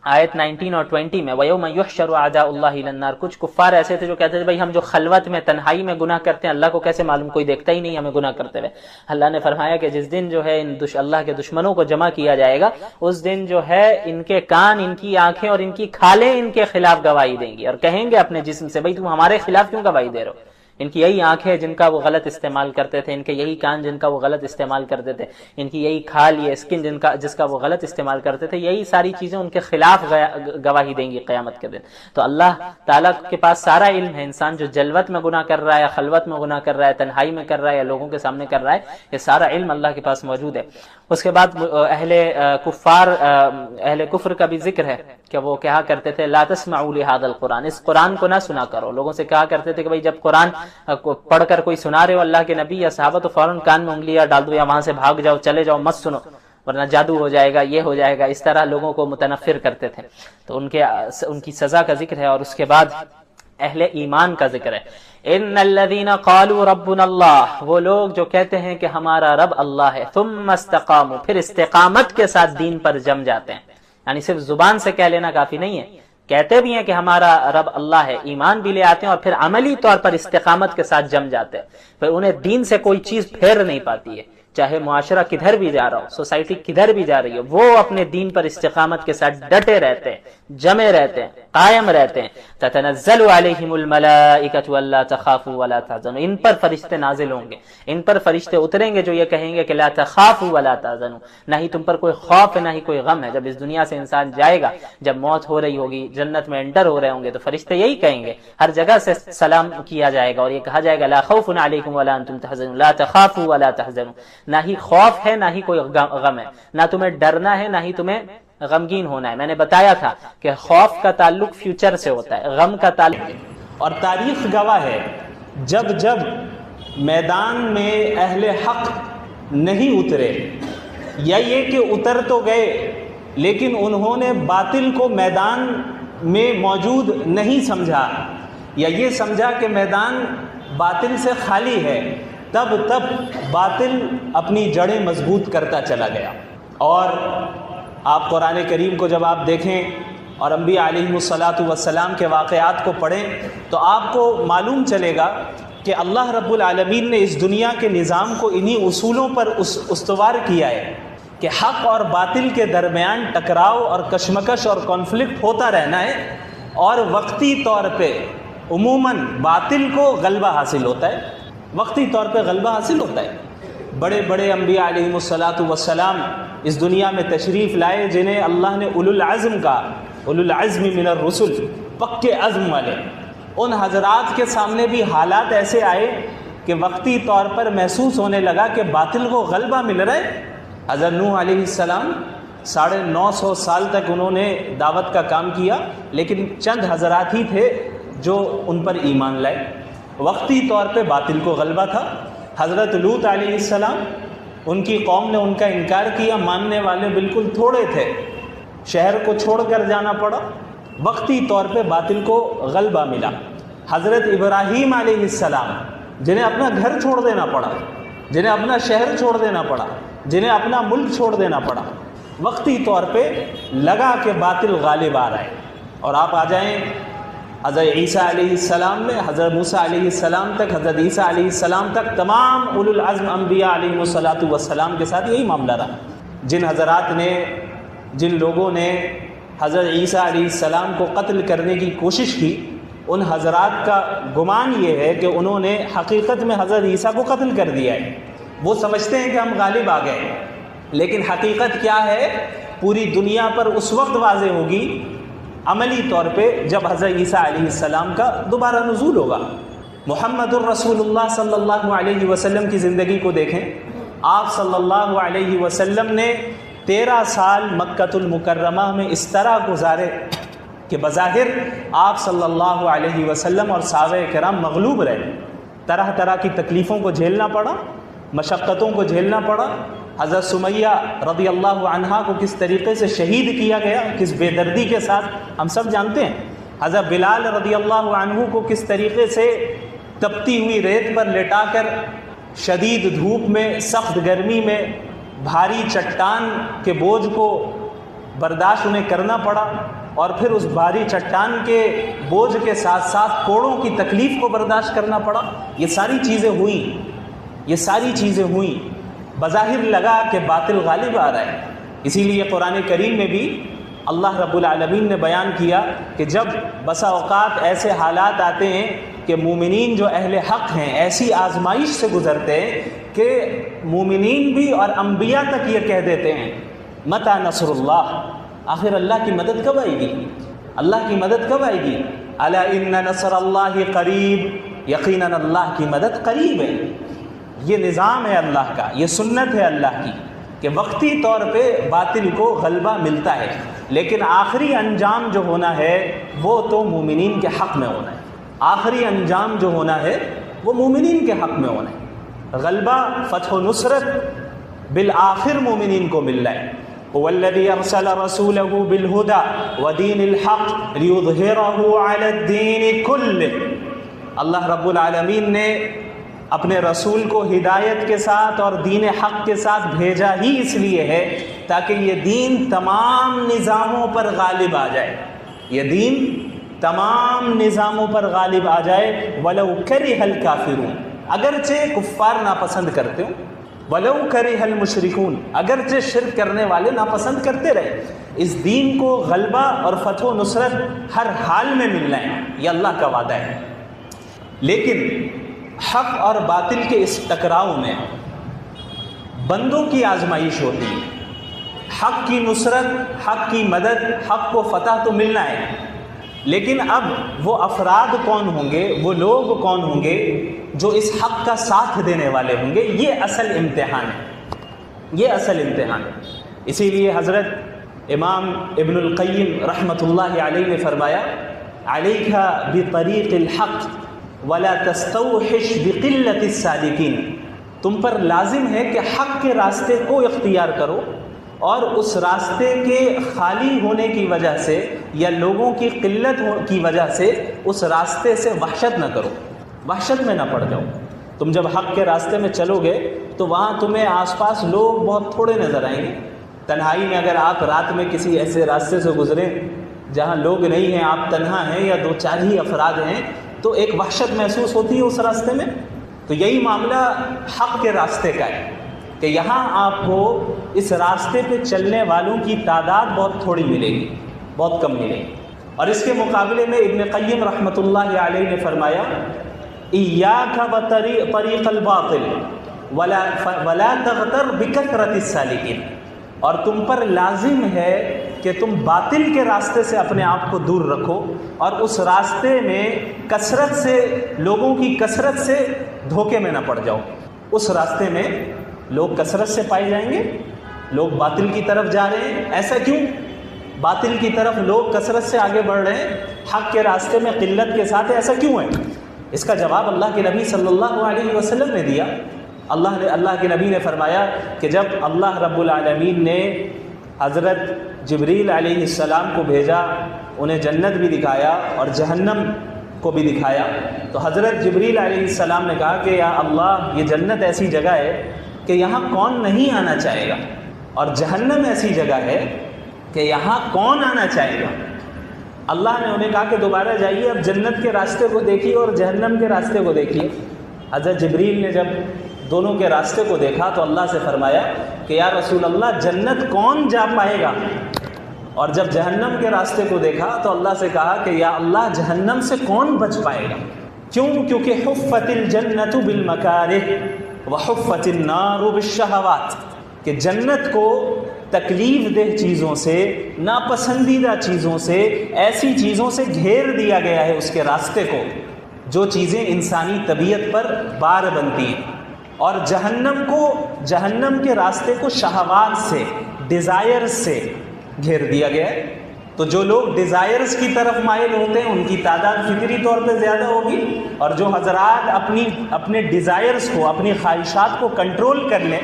آیت 19 اور 20 میں وَيَوْمَ يُحْشَرُ أَعْدَاءُ اللَّهِ إِلَى النَّارِ، کچھ کفار ایسے تھے جو کہتے تھے بھائی ہم جو خلوت میں تنہائی میں گناہ کرتے ہیں اللہ کو کیسے معلوم، کوئی دیکھتا ہی نہیں ہمیں گناہ کرتے ہوئے۔ اللہ نے فرمایا کہ جس دن جو ہے اللہ کے دشمنوں کو جمع کیا جائے گا، اس دن جو ہے ان کے کان، ان کی آنکھیں اور ان کی کھالیں ان کے خلاف گواہی دیں گی اور کہیں گے اپنے جسم سے بھائی تم ہمارے خلاف کیوں گواہی دے رہے ہو، ان کی یہی آنکھیں جن کا وہ غلط استعمال کرتے تھے، ان کے یہی کان جن کا وہ غلط استعمال کرتے تھے، ان کی یہی کھال یہ اسکن جس کا وہ غلط استعمال کرتے تھے، یہی ساری چیزیں ان کے خلاف گواہی دیں گی قیامت کے دن۔ تو اللہ تعالیٰ کے پاس سارا علم ہے، انسان جو جلوت میں گناہ کر رہا ہے یا خلوت میں گناہ کر رہا ہے، تنہائی میں کر رہا ہے یا لوگوں کے سامنے کر رہا ہے، یہ سارا علم اللہ کے پاس موجود ہے۔ اس کے بعد اہل کفر کا بھی ذکر ہے کہ وہ کہا کرتے تھے لا تسمعوا لهذا القرآن، اس قرآن کو نہ سنا کرو۔ لوگوں سے کہا کرتے تھے کہ بھئی جب قرآن پڑھ کر کوئی سنا رہے ہو اللہ کے نبی یا صحابہ تو فوراً کان میں انگلیاں ڈال دو یا وہاں سے بھاگ جاؤ، چلے جاؤ، مت سنو ورنہ جادو ہو جائے گا، یہ ہو جائے گا۔ اس طرح لوگوں کو متنفر کرتے تھے، تو ان کی سزا کا ذکر ہے۔ اور اس کے بعد اہل ایمان کا ذکر ہے، ان الذین قالوا ربنا اللہ، وہ لوگ جو کہتے ہیں کہ ہمارا رب اللہ ہے، ثم استقاموا، پھر استقامت کے ساتھ دین پر جم جاتے ہیں، یعنی صرف زبان سے کہہ لینا کافی نہیں ہے، کہتے بھی ہیں کہ ہمارا رب اللہ ہے، ایمان بھی لے آتے ہیں اور پھر عملی طور پر استقامت کے ساتھ جم جاتے ہیں، پھر انہیں دین سے کوئی چیز پھیر نہیں پاتی ہے، چاہے معاشرہ کدھر بھی جا رہا ہو، سوسائٹی کدھر بھی جا رہی ہے، وہ اپنے دین پر استقامت کے ساتھ ڈٹے رہتے ہیں، جمے رہتے ہیں، قائم رہتے ہیں۔ تتنزل علیہم الملائکۃ الا تخافوا ولا تحزنوا، ان پر فرشتے نازل ہوں گے، ان پر فرشتے اتریں گے جو یہ کہیں گے کہ لا تخافوا ولا تحزنوا، نہ ہی تم پر کوئی خوف ہے نہ ہی کوئی غم ہے۔ جب اس دنیا سے انسان جائے گا، جب موت ہو رہی ہوگی، جنت میں انٹر ہو رہے ہوں گے، تو فرشتے یہی کہیں گے، ہر جگہ سے سلام کیا جائے گا اور یہ کہا جائے گا لا خوف علیکم ولا انتم تحزنون، لا تخافوا ولا تحزنوا، نہ ہی خوف ہے نہ ہی کوئی غم ہے، نہ تمہیں ڈرنا ہے نہ ہی تمہیں غمگین ہونا ہے۔ میں نے بتایا تھا کہ خوف کا تعلق فیوچر سے ہوتا ہے، غم کا تعلق، اور تاریخ گواہ ہے جب جب میدان میں اہل حق نہیں اترے، یا یہ کہ اتر تو گئے لیکن انہوں نے باطل کو میدان میں موجود نہیں سمجھا، یا یہ سمجھا کہ میدان باطل سے خالی ہے، تب باطل اپنی جڑیں مضبوط کرتا چلا گیا۔ اور آپ قرآن کریم کو جب آپ دیکھیں اور انبیاء علیہم الصلاۃ والسلام کے واقعات کو پڑھیں تو آپ کو معلوم چلے گا کہ اللہ رب العالمین نے اس دنیا کے نظام کو انہی اصولوں پر استوار کیا ہے کہ حق اور باطل کے درمیان ٹکراؤ اور کشمکش اور کانفلکٹ ہوتا رہنا ہے، اور وقتی طور پہ عموماً باطل کو غلبہ حاصل ہوتا ہے، وقتی طور پہ غلبہ حاصل ہوتا ہے۔ بڑے بڑے انبیاء علیہم الصلاۃ والسلام اس دنیا میں تشریف لائے جنہیں اللہ نے اولو العزم کا، اولو العزم من الرسل، پکے عزم والے، ان حضرات کے سامنے بھی حالات ایسے آئے کہ وقتی طور پر محسوس ہونے لگا کہ باطل کو غلبہ مل رہا ہے۔ حضرت نوح علیہ السلام 950 سال تک انہوں نے دعوت کا کام کیا، لیکن چند حضرات ہی تھے جو ان پر ایمان لائے، وقتی طور پہ باطل کو غلبہ تھا۔ حضرت لوط علیہ السلام، ان کی قوم نے ان کا انکار کیا، ماننے والے بالکل تھوڑے تھے، شہر کو چھوڑ کر جانا پڑا، وقتی طور پہ باطل کو غلبہ ملا۔ حضرت ابراہیم علیہ السلام، جنہیں اپنا گھر چھوڑ دینا پڑا، جنہیں اپنا شہر چھوڑ دینا پڑا، جنہیں اپنا ملک چھوڑ دینا پڑا، وقتی طور پہ لگا کہ باطل غالب آ رہا ہے۔ اور آپ آ جائیں حضرت عیسیٰ علیہ السلام میں، حضرت موسیٰ علیہ السلام تک، حضرت عیسیٰ علیہ السلام تک، تمام اولو العزم انبیاء علیہم الصلاۃ والسلام کے ساتھ یہی معاملہ رہا۔ جن حضرات نے، جن لوگوں نے حضرت عیسیٰ علیہ السلام کو قتل کرنے کی کوشش کی، ان حضرات کا گمان یہ ہے کہ انہوں نے حقیقت میں حضرت عیسیٰ کو قتل کر دیا ہے۔ وہ سمجھتے ہیں کہ ہم غالب آ گئے، لیکن حقیقت کیا ہے پوری دنیا پر اس وقت واضح ہوگی عملی طور پہ جب حضرت عیسیٰ علیہ السلام کا دوبارہ نزول ہوگا۔ محمد الرسول اللہ صلی اللہ علیہ وسلم کی زندگی کو دیکھیں، آپ صلی اللہ علیہ وسلم نے 13 سال مکۃ المکرمہ میں اس طرح گزارے کہ بظاہر آپ صلی اللہ علیہ وسلم اور صحابہ کرام مغلوب رہے، طرح طرح کی تکلیفوں کو جھیلنا پڑا، مشقتوں کو جھیلنا پڑا۔ حضرت سمیہ رضی اللہ عنہا کو کس طریقے سے شہید کیا گیا، کس بے دردی کے ساتھ، ہم سب جانتے ہیں۔ حضرت بلال رضی اللہ عنہ کو کس طریقے سے تپتی ہوئی ریت پر لٹا کر شدید دھوپ میں، سخت گرمی میں، بھاری چٹان کے بوجھ کو برداشت انہیں کرنا پڑا، اور پھر اس بھاری چٹان کے بوجھ کے ساتھ ساتھ کوڑوں کی تکلیف کو برداشت کرنا پڑا۔ یہ ساری چیزیں ہوئیں، یہ ساری چیزیں ہوئیں، بظاہر لگا کہ باطل غالب آ رہا ہے۔ اسی لیے قرآن کریم میں بھی اللہ رب العالمین نے بیان کیا کہ جب بسا اوقات ایسے حالات آتے ہیں کہ مومنین جو اہل حق ہیں ایسی آزمائش سے گزرتے ہیں کہ مومنین بھی اور انبیاء تک یہ کہہ دیتے ہیں متی نصر اللہ، آخر اللہ کی مدد کب آئے گی، اللہ کی مدد کب آئے گی، الا ان نصر اللہ قریب، یقیناً اللہ کی مدد قریب ہے۔ یہ نظام ہے اللہ کا، یہ سنت ہے اللہ کی کہ وقتی طور پہ باطل کو غلبہ ملتا ہے، لیکن آخری انجام جو ہونا ہے وہ تو مومنین کے حق میں ہونا ہے، آخری انجام جو ہونا ہے وہ مومنین کے حق میں ہونا ہے۔ غلبہ، فتح و نصرت بالآخر مومنین کو مل رہا ہے۔ هو الذي ارسل رسوله بالهدى ودين الحق ليظهره على الدين كله، اللہ رب العالمین نے اپنے رسول کو ہدایت کے ساتھ اور دین حق کے ساتھ بھیجا ہی اس لیے ہے تاکہ یہ دین تمام نظاموں پر غالب آ جائے، یہ دین تمام نظاموں پر غالب آ جائے۔ وَلَوْ كَرِهَ الْكَافِرُونَ، اگرچہ کفار ناپسند کرتے ہوں، وَلَوْ كَرِهَ الْمُشْرِكُونَ، اگرچہ شرک کرنے والے ناپسند کرتے رہے، اس دین کو غلبہ اور فتح و نصرت ہر حال میں ملنا ہے، یہ اللہ کا وعدہ ہے۔ لیکن حق اور باطل کے اس ٹکراؤ میں بندوں کی آزمائش ہوتی ہے، حق کی نصرت، حق کی مدد، حق کو فتح تو ملنا ہے، لیکن اب وہ افراد کون ہوں گے، وہ لوگ کون ہوں گے جو اس حق کا ساتھ دینے والے ہوں گے، یہ اصل امتحان ہے، یہ اصل امتحان ہے۔ اسی لیے حضرت امام ابن القیم رحمۃ اللہ علیہ نے فرمایا علیک بطریق الحق ولا تستوحش بقلت السالکین، تم پر لازم ہے کہ حق کے راستے کو اختیار کرو اور اس راستے کے خالی ہونے کی وجہ سے یا لوگوں کی قلت کی وجہ سے اس راستے سے وحشت نہ کرو، وحشت میں نہ پڑ جاؤ۔ تم جب حق کے راستے میں چلو گے تو وہاں تمہیں آس پاس لوگ بہت تھوڑے نظر آئیں گے۔ تنہائی میں اگر آپ رات میں کسی ایسے راستے سے گزریں جہاں لوگ نہیں ہیں، آپ تنہا ہیں یا 2-4 ہی افراد ہیں، تو ایک وحشت محسوس ہوتی ہے اس راستے میں۔ تو یہی معاملہ حق کے راستے کا ہے کہ یہاں آپ کو اس راستے پہ چلنے والوں کی تعداد بہت تھوڑی ملے گی، بہت کم ملے گی۔ اور اس کے مقابلے میں ابن قیم رحمۃ اللہ علیہ نے فرمایا ایاک وطریق الباطل ولا تغتر بکثرت السالکین، اور تم پر لازم ہے کہ تم باطل کے راستے سے اپنے آپ کو دور رکھو اور اس راستے میں کثرت سے، لوگوں کی کثرت سے دھوکے میں نہ پڑ جاؤ۔ اس راستے میں لوگ کثرت سے پائے جائیں گے، لوگ باطل کی طرف جا رہے ہیں، ایسا کیوں؟ باطل کی طرف لوگ کثرت سے آگے بڑھ رہے ہیں، حق کے راستے میں قلت کے ساتھ، ایسا کیوں ہے؟ اس کا جواب اللہ کے نبی صلی اللہ علیہ وسلم نے دیا۔ اللہ کے نبی نے فرمایا کہ جب اللہ رب العالمین نے حضرت جبریل علیہ السلام کو بھیجا، انہیں جنت بھی دکھایا اور جہنم کو بھی دکھایا، تو حضرت جبریل علیہ السلام نے کہا کہ یا اللہ، یہ جنت ایسی جگہ ہے کہ یہاں کون نہیں آنا چاہے گا، اور جہنم ایسی جگہ ہے کہ یہاں کون آنا چاہے گا۔ اللہ نے انہیں کہا کہ دوبارہ جائیے، اب جنت کے راستے کو دیکھیے اور جہنم کے راستے کو دیکھیے۔ حضرت جبریل نے جب دونوں کے راستے کو دیکھا تو اللہ سے فرمایا کہ یا رسول اللہ، جنت کون جا پائے گا؟ اور جب جہنم کے راستے کو دیکھا تو اللہ سے کہا کہ یا اللہ، جہنم سے کون بچ پائے گا؟ کیوں؟ کیونکہ حفت الجنت بالمکارہ وحفت النار بالشہوات، کہ جنت کو تکلیف دہ چیزوں سے، ناپسندیدہ چیزوں سے، ایسی چیزوں سے گھیر دیا گیا ہے اس کے راستے کو جو چیزیں انسانی طبیعت پر بار بنتی ہیں، اور جہنم کے راستے کو شہوات سے، ڈیزائر سے گھیر دیا گیا ہے۔ تو جو لوگ ڈیزائرز کی طرف مائل ہوتے ہیں ان کی تعداد فطری طور پہ زیادہ ہوگی، اور جو حضرات اپنے ڈیزائرز کو، اپنی خواہشات کو کنٹرول کر لیں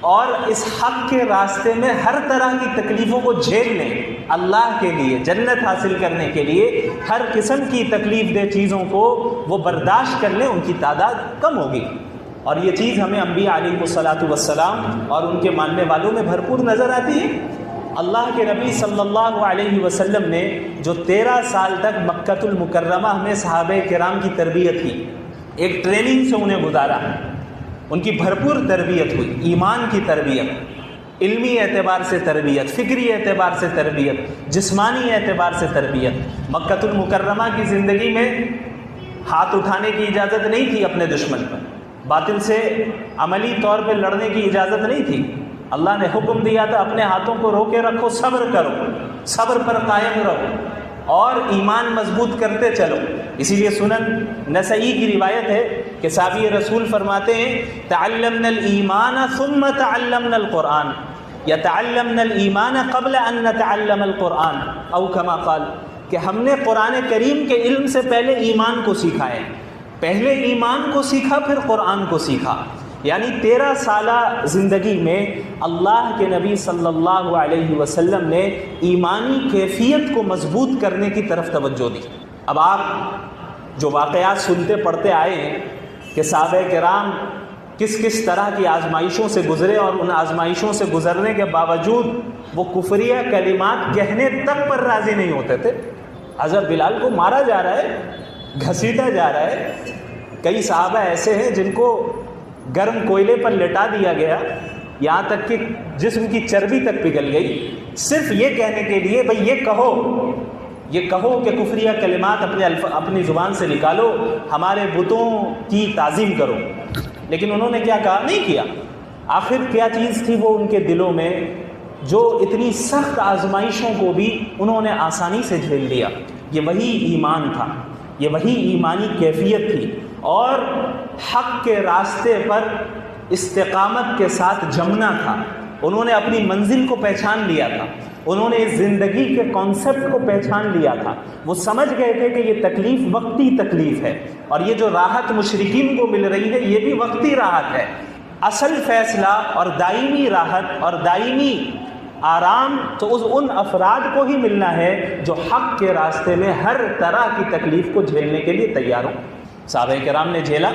اور اس حق کے راستے میں ہر طرح کی تکلیفوں کو جھیل لیں اللہ کے لیے، جنت حاصل کرنے کے لیے، ہر قسم کی تکلیف دہ چیزوں کو وہ برداشت کر لیں، ان کی تعداد کم ہوگی۔ اور یہ چیز ہمیں انبیاء علیہ الصلاۃ والسلام اور ان کے ماننے والوں میں بھرپور نظر آتی ہے۔ اللہ کے نبی صلی اللہ علیہ وسلم نے جو 13 سال تک مکۃ المکرمہ میں صحابہ کرام کی تربیت کی، ایک ٹریننگ سے انہیں گزارا، ان کی بھرپور تربیت ہوئی، ایمان کی تربیت، علمی اعتبار سے تربیت، فکری اعتبار سے تربیت، جسمانی اعتبار سے تربیت۔ مکۃ المکرمہ کی زندگی میں ہاتھ اٹھانے کی اجازت نہیں تھی اپنے دشمن پر، باطل سے عملی طور پہ لڑنے کی اجازت نہیں تھی۔ اللہ نے حکم دیا تھا اپنے ہاتھوں کو روکے رکھو، صبر کرو، صبر پر قائم رہو اور ایمان مضبوط کرتے چلو۔ اسی لیے سنن نسائی کی روایت ہے کہ صحابی رسول فرماتے ہیں تعلمنا الایمان ثم تعلمنا القرآن یا تعلمنا الایمان قبل ان نتعلم القرآن او کما قال، کہ ہم نے قرآن کریم کے علم سے پہلے ایمان کو سیکھا ہے، پہلے ایمان کو سیکھا پھر قرآن کو سیکھا۔ یعنی 13 سالہ زندگی میں اللہ کے نبی صلی اللہ علیہ وسلم نے ایمانی کیفیت کو مضبوط کرنے کی طرف توجہ دی۔ اب آپ جو واقعات سنتے پڑھتے آئے ہیں کہ صحابہ کرام کس کس طرح کی آزمائشوں سے گزرے اور ان آزمائشوں سے گزرنے کے باوجود وہ کفریہ کلمات کہنے تک پر راضی نہیں ہوتے تھے۔ حضرت بلال کو مارا جا رہا ہے، گھسیٹا جا رہا ہے، کئی صحابہ ایسے ہیں جن کو گرم کوئلے پر لٹا دیا گیا، یہاں تک کہ جسم کی چربی تک پگھل گئی، صرف یہ کہنے کے لیے بھئی یہ کہو کہ کفریہ کلمات اپنی زبان سے نکالو، ہمارے بتوں کی تعظیم کرو۔ لیکن انہوں نے کیا کہا؟ نہیں کیا۔ آخر کیا چیز تھی وہ ان کے دلوں میں جو اتنی سخت آزمائشوں کو بھی انہوں نے آسانی سے جھیل لیا؟ یہ وہی ایمان تھا، یہ وہی ایمانی کیفیت تھی، اور حق کے راستے پر استقامت کے ساتھ جمنا تھا۔ انہوں نے اپنی منزل کو پہچان لیا تھا، انہوں نے اس زندگی کے کانسیپٹ کو پہچان لیا تھا۔ وہ سمجھ گئے تھے کہ یہ تکلیف وقتی تکلیف ہے، اور یہ جو راحت مشرکین کو مل رہی ہے یہ بھی وقتی راحت ہے۔ اصل فیصلہ اور دائمی راحت اور دائمی آرام تو ان افراد کو ہی ملنا ہے جو حق کے راستے میں ہر طرح کی تکلیف کو جھیلنے کے لیے تیار ہوں۔ صحابہ کرام نے جھیلا،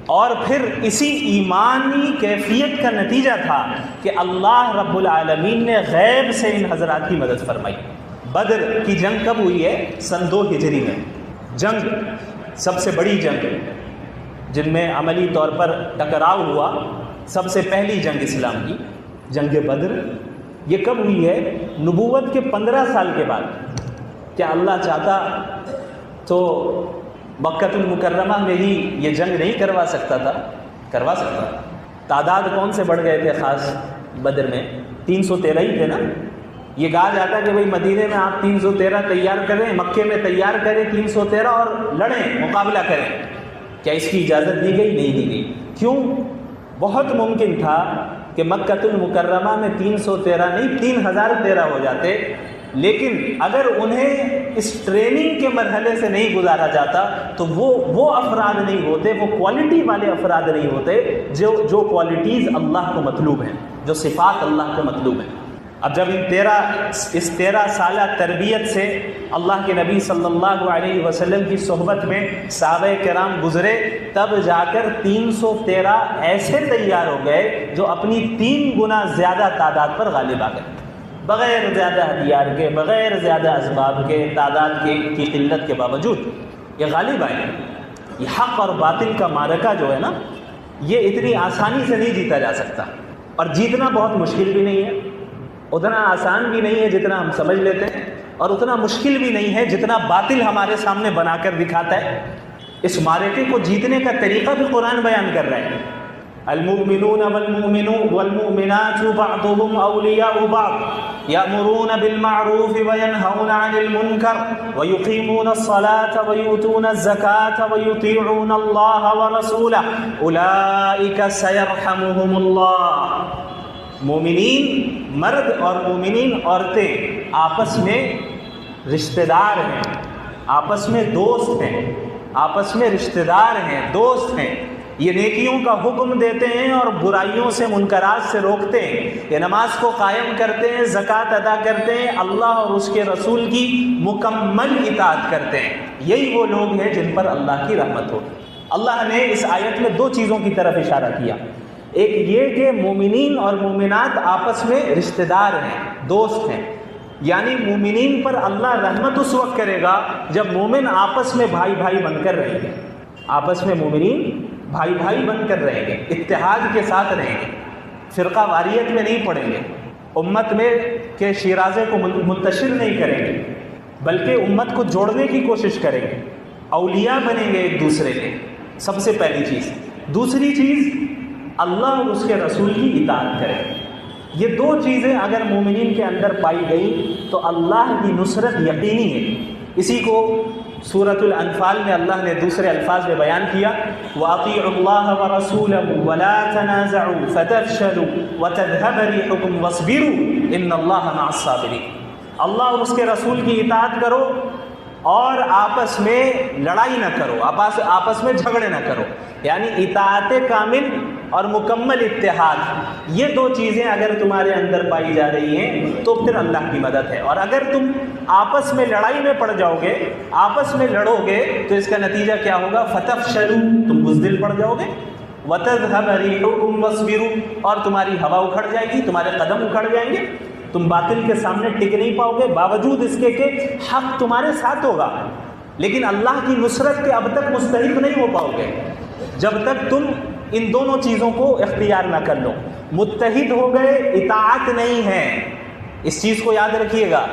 اور پھر اسی ایمانی کیفیت کا نتیجہ تھا کہ اللہ رب العالمین نے غیب سے ان حضرات کی مدد فرمائی۔ بدر کی جنگ کب ہوئی ہے؟ سن 2 ہجری میں۔ جنگ سب سے بڑی جنگ جن میں عملی طور پر ٹکراؤ ہوا، سب سے پہلی جنگ اسلام کی جنگ بدر، یہ کب ہوئی ہے؟ نبوت کے 15 سال کے بعد۔ کیا اللہ چاہتا تو مکہ المکرمہ میں ہی یہ جنگ نہیں کروا سکتا تھا؟ کروا سکتا تھا۔ تعداد کون سے بڑھ گئے تھے؟ خاص بدر میں 313 ہی تھے نا۔ یہ کہا جاتا کہ بھئی مدینے میں آپ 313 تیار کریں، مکے میں تیار کریں 313 اور لڑیں، مقابلہ کریں۔ کیا اس کی اجازت دی گئی؟ نہیں دی گئی۔ کیوں؟ بہت ممکن تھا کہ مکہ المکرمہ میں 313 نہیں 3013 ہو جاتے، لیکن اگر انہیں اس ٹریننگ کے مرحلے سے نہیں گزارا جاتا تو وہ افراد نہیں ہوتے، وہ کوالٹی والے افراد نہیں ہوتے جو کوالٹیز اللہ کو مطلوب ہیں، جو صفات اللہ کو مطلوب ہیں۔ اب جب اس 13 سالہ تربیت سے اللہ کے نبی صلی اللہ علیہ وسلم کی صحبت میں صحابہ کرام گزرے، تب جا کر 313 ایسے تیار ہو گئے جو اپنی 3 گنا زیادہ تعداد پر غالب آ گئے، بغیر زیادہ ہتھیار کے، بغیر زیادہ اسباب کے، تعداد کی قلت کے باوجود یہ غالب آئے۔ یہ حق اور باطل کا معرکہ جو ہے نا، یہ اتنی آسانی سے نہیں جیتا جا سکتا، اور جیتنا بہت مشکل بھی نہیں ہے، اتنا آسان بھی نہیں ہے جتنا ہم سمجھ لیتے ہیں، اور اتنا مشکل بھی نہیں ہے جتنا باطل ہمارے سامنے بنا کر دکھاتا ہے۔ اس معرکے کو جیتنے کا طریقہ بھی قرآن بیان کر رہا ہے۔ المؤمنون والمؤمنات بعضهم اولیاء بعض یأمرون بالمعروف وینہون عن المنکر ویقیمون الصلاة ویؤتون الزکاة ویطیعون اللہ ورسولہ اولئک سیرحمهم اللہ۔ مومنین مرد اور مومنین عورتیں آپس میں رشتہ دار ہیں، آپس میں دوست ہیں، آپس میں رشتہ دار ہیں، دوست ہیں۔ یہ نیکیوں کا حکم دیتے ہیں اور برائیوں سے منکرات سے روکتے ہیں، یہ نماز کو قائم کرتے ہیں، زکوٰۃ ادا کرتے ہیں، اللہ اور اس کے رسول کی مکمل اطاعت کرتے ہیں۔ یہی وہ لوگ ہیں جن پر اللہ کی رحمت ہوگی۔ اللہ نے اس آیت میں 2 چیزوں کی طرف اشارہ کیا، ایک یہ کہ مومنین اور مومنات آپس میں رشتہ دار ہیں، دوست ہیں، یعنی مومنین پر اللہ رحمت اس وقت کرے گا جب مومن آپس میں بھائی بھائی بن کر رہیں گے، آپس میں مومنین بھائی بھائی بن کر رہیں گے، اتحاد کے ساتھ رہیں گے، فرقہ واریت میں نہیں پڑیں گے، امت میں کے شیرازے کو منتشر نہیں کریں گے، بلکہ امت کو جوڑنے کی کوشش کریں گے۔ اولیاء بنیں گے ایک دوسرے کے، سب سے پہلی چیز۔ دوسری چیز، اللہ اور اس کے رسول کی اطاعت کریں۔ یہ دو چیزیں اگر مومنین کے اندر پائی گئی تو اللہ کی نصرت یقینی ہے۔ اسی کو سورۃ الانفال میں اللہ نے دوسرے الفاظ میں بیان کیا، وَأَطِيعُوا اللَّهَ وَرَسُولَهُ وَلَا تَنَازَعُوا فَتَفْشَلُوا وَتَذْهَبَ رِيحُكُمْ وَاصْبِرُوا إِنَّ اللَّهَ مَعَ الصَّابِرِينَ۔ اللہ اور اس کے رسول کی اطاعت کرو اور آپس میں لڑائی نہ کرو، آپس میں جھگڑے نہ کرو، یعنی اطاعت کامل اور مکمل اتحاد۔ یہ دو چیزیں اگر تمہارے اندر پائی جا رہی ہیں تو پھر اللہ کی مدد ہے۔ اور اگر تم آپس میں لڑائی میں پڑ جاؤ گے، آپس میں لڑو گے، تو اس کا نتیجہ کیا ہوگا؟ فَتَفْشَلُوا، تم بزدل پڑ جاؤ گے، وَتَذْهَبَ رِيحُكُمْ وَاصْبِرُوا، اور تمہاری ہوا اکھڑ جائے گی، تمہارے قدم اکھڑ جائیں گے، تم باطل کے سامنے ٹک نہیں پاؤ گے، باوجود اس کے کہ حق تمہارے ساتھ ہوگا، لیکن اللہ کی نصرت کے اب تک مستحق نہیں ہو پاؤ گے جب تک تم ان دونوں چیزوں کو اختیار نہ کر لو۔ متحد ہو گئے، اطاعت نہیں ہے، اس چیز کو یاد رکھیے گا۔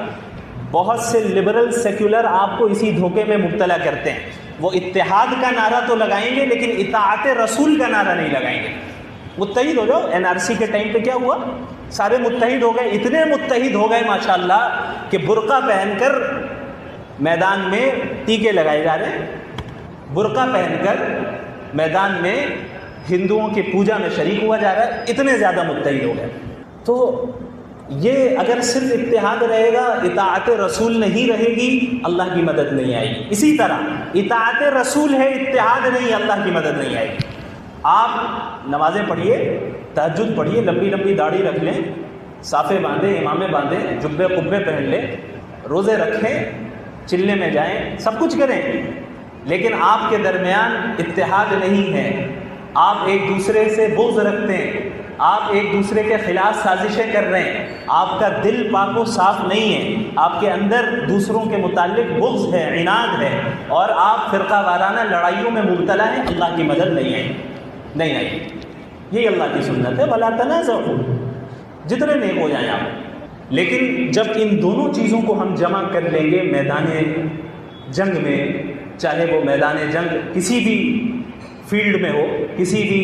بہت سے لبرل سیکولر آپ کو اسی دھوکے میں مبتلا کرتے ہیں، وہ اتحاد کا نعرہ تو لگائیں گے لیکن اطاعت رسول کا نعرہ نہیں لگائیں گے۔ متحد ہو جاؤ۔ NRC کے ٹائم پہ کیا ہوا؟ سارے متحد ہو گئے، اتنے متحد ہو گئے ماشاءاللہ کہ برقع پہن کر میدان میں ٹیکے لگائے جا رہے ہیں، برقع پہن کر میدان میں ہندوؤں کی پوجا میں شریک ہوا جا رہا ہے، اتنے زیادہ متحد ہو گئے۔ تو یہ اگر صرف اتحاد رہے گا، اطاعت رسول نہیں رہے گی، اللہ کی مدد نہیں آئے گی۔ اسی طرح اطاعت رسول ہے، اتحاد نہیں، اللہ کی مدد نہیں آئے گی۔ آپ نمازیں پڑھیے، تہجد پڑھیے، لمبی لمبی داڑھی رکھ لیں، صافے باندھیں، امامے باندھیں، جبے قبے پہن لیں، روزے رکھیں، چلے میں جائیں، سب کچھ کریں، لیکن آپ کے درمیان اتحاد نہیں ہے، آپ ایک دوسرے سے بغض رکھتے ہیں، آپ ایک دوسرے کے خلاف سازشیں کر رہے ہیں، آپ کا دل پاک و صاف نہیں ہے، آپ کے اندر دوسروں کے متعلق بغض ہے، عناد ہے، اور آپ فرقہ وارانہ لڑائیوں میں مبتلا ہیں، اللہ کی مدد نہیں آئی۔ یہی اللہ کی سنت ہے، وَلَا تَنَازَعُوا، جتنے نیک ہو جائیں آپ۔ لیکن جب ان دونوں چیزوں کو ہم جمع کر لیں گے میدان جنگ میں، چاہے وہ میدان جنگ کسی بھی فیلڈ میں ہو، کسی بھی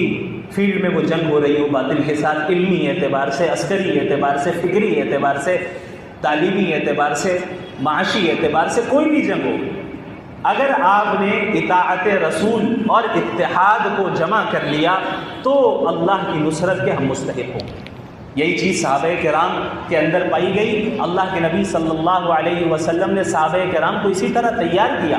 فیلڈ میں وہ جنگ ہو رہی ہو باطل کے ساتھ، علمی اعتبار سے، عسکری اعتبار سے، فکری اعتبار سے، تعلیمی اعتبار سے، معاشی اعتبار سے، کوئی بھی جنگ ہو، اگر آپ نے اطاعت رسول اور اتحاد کو جمع کر لیا تو اللہ کی نصرت کے ہم مستحق ہوں۔ یہی چیز صحابہ کرام کے اندر پائی گئی۔ اللہ کے نبی صلی اللہ علیہ وسلم نے صحابہ کرام کو اسی طرح تیار کیا،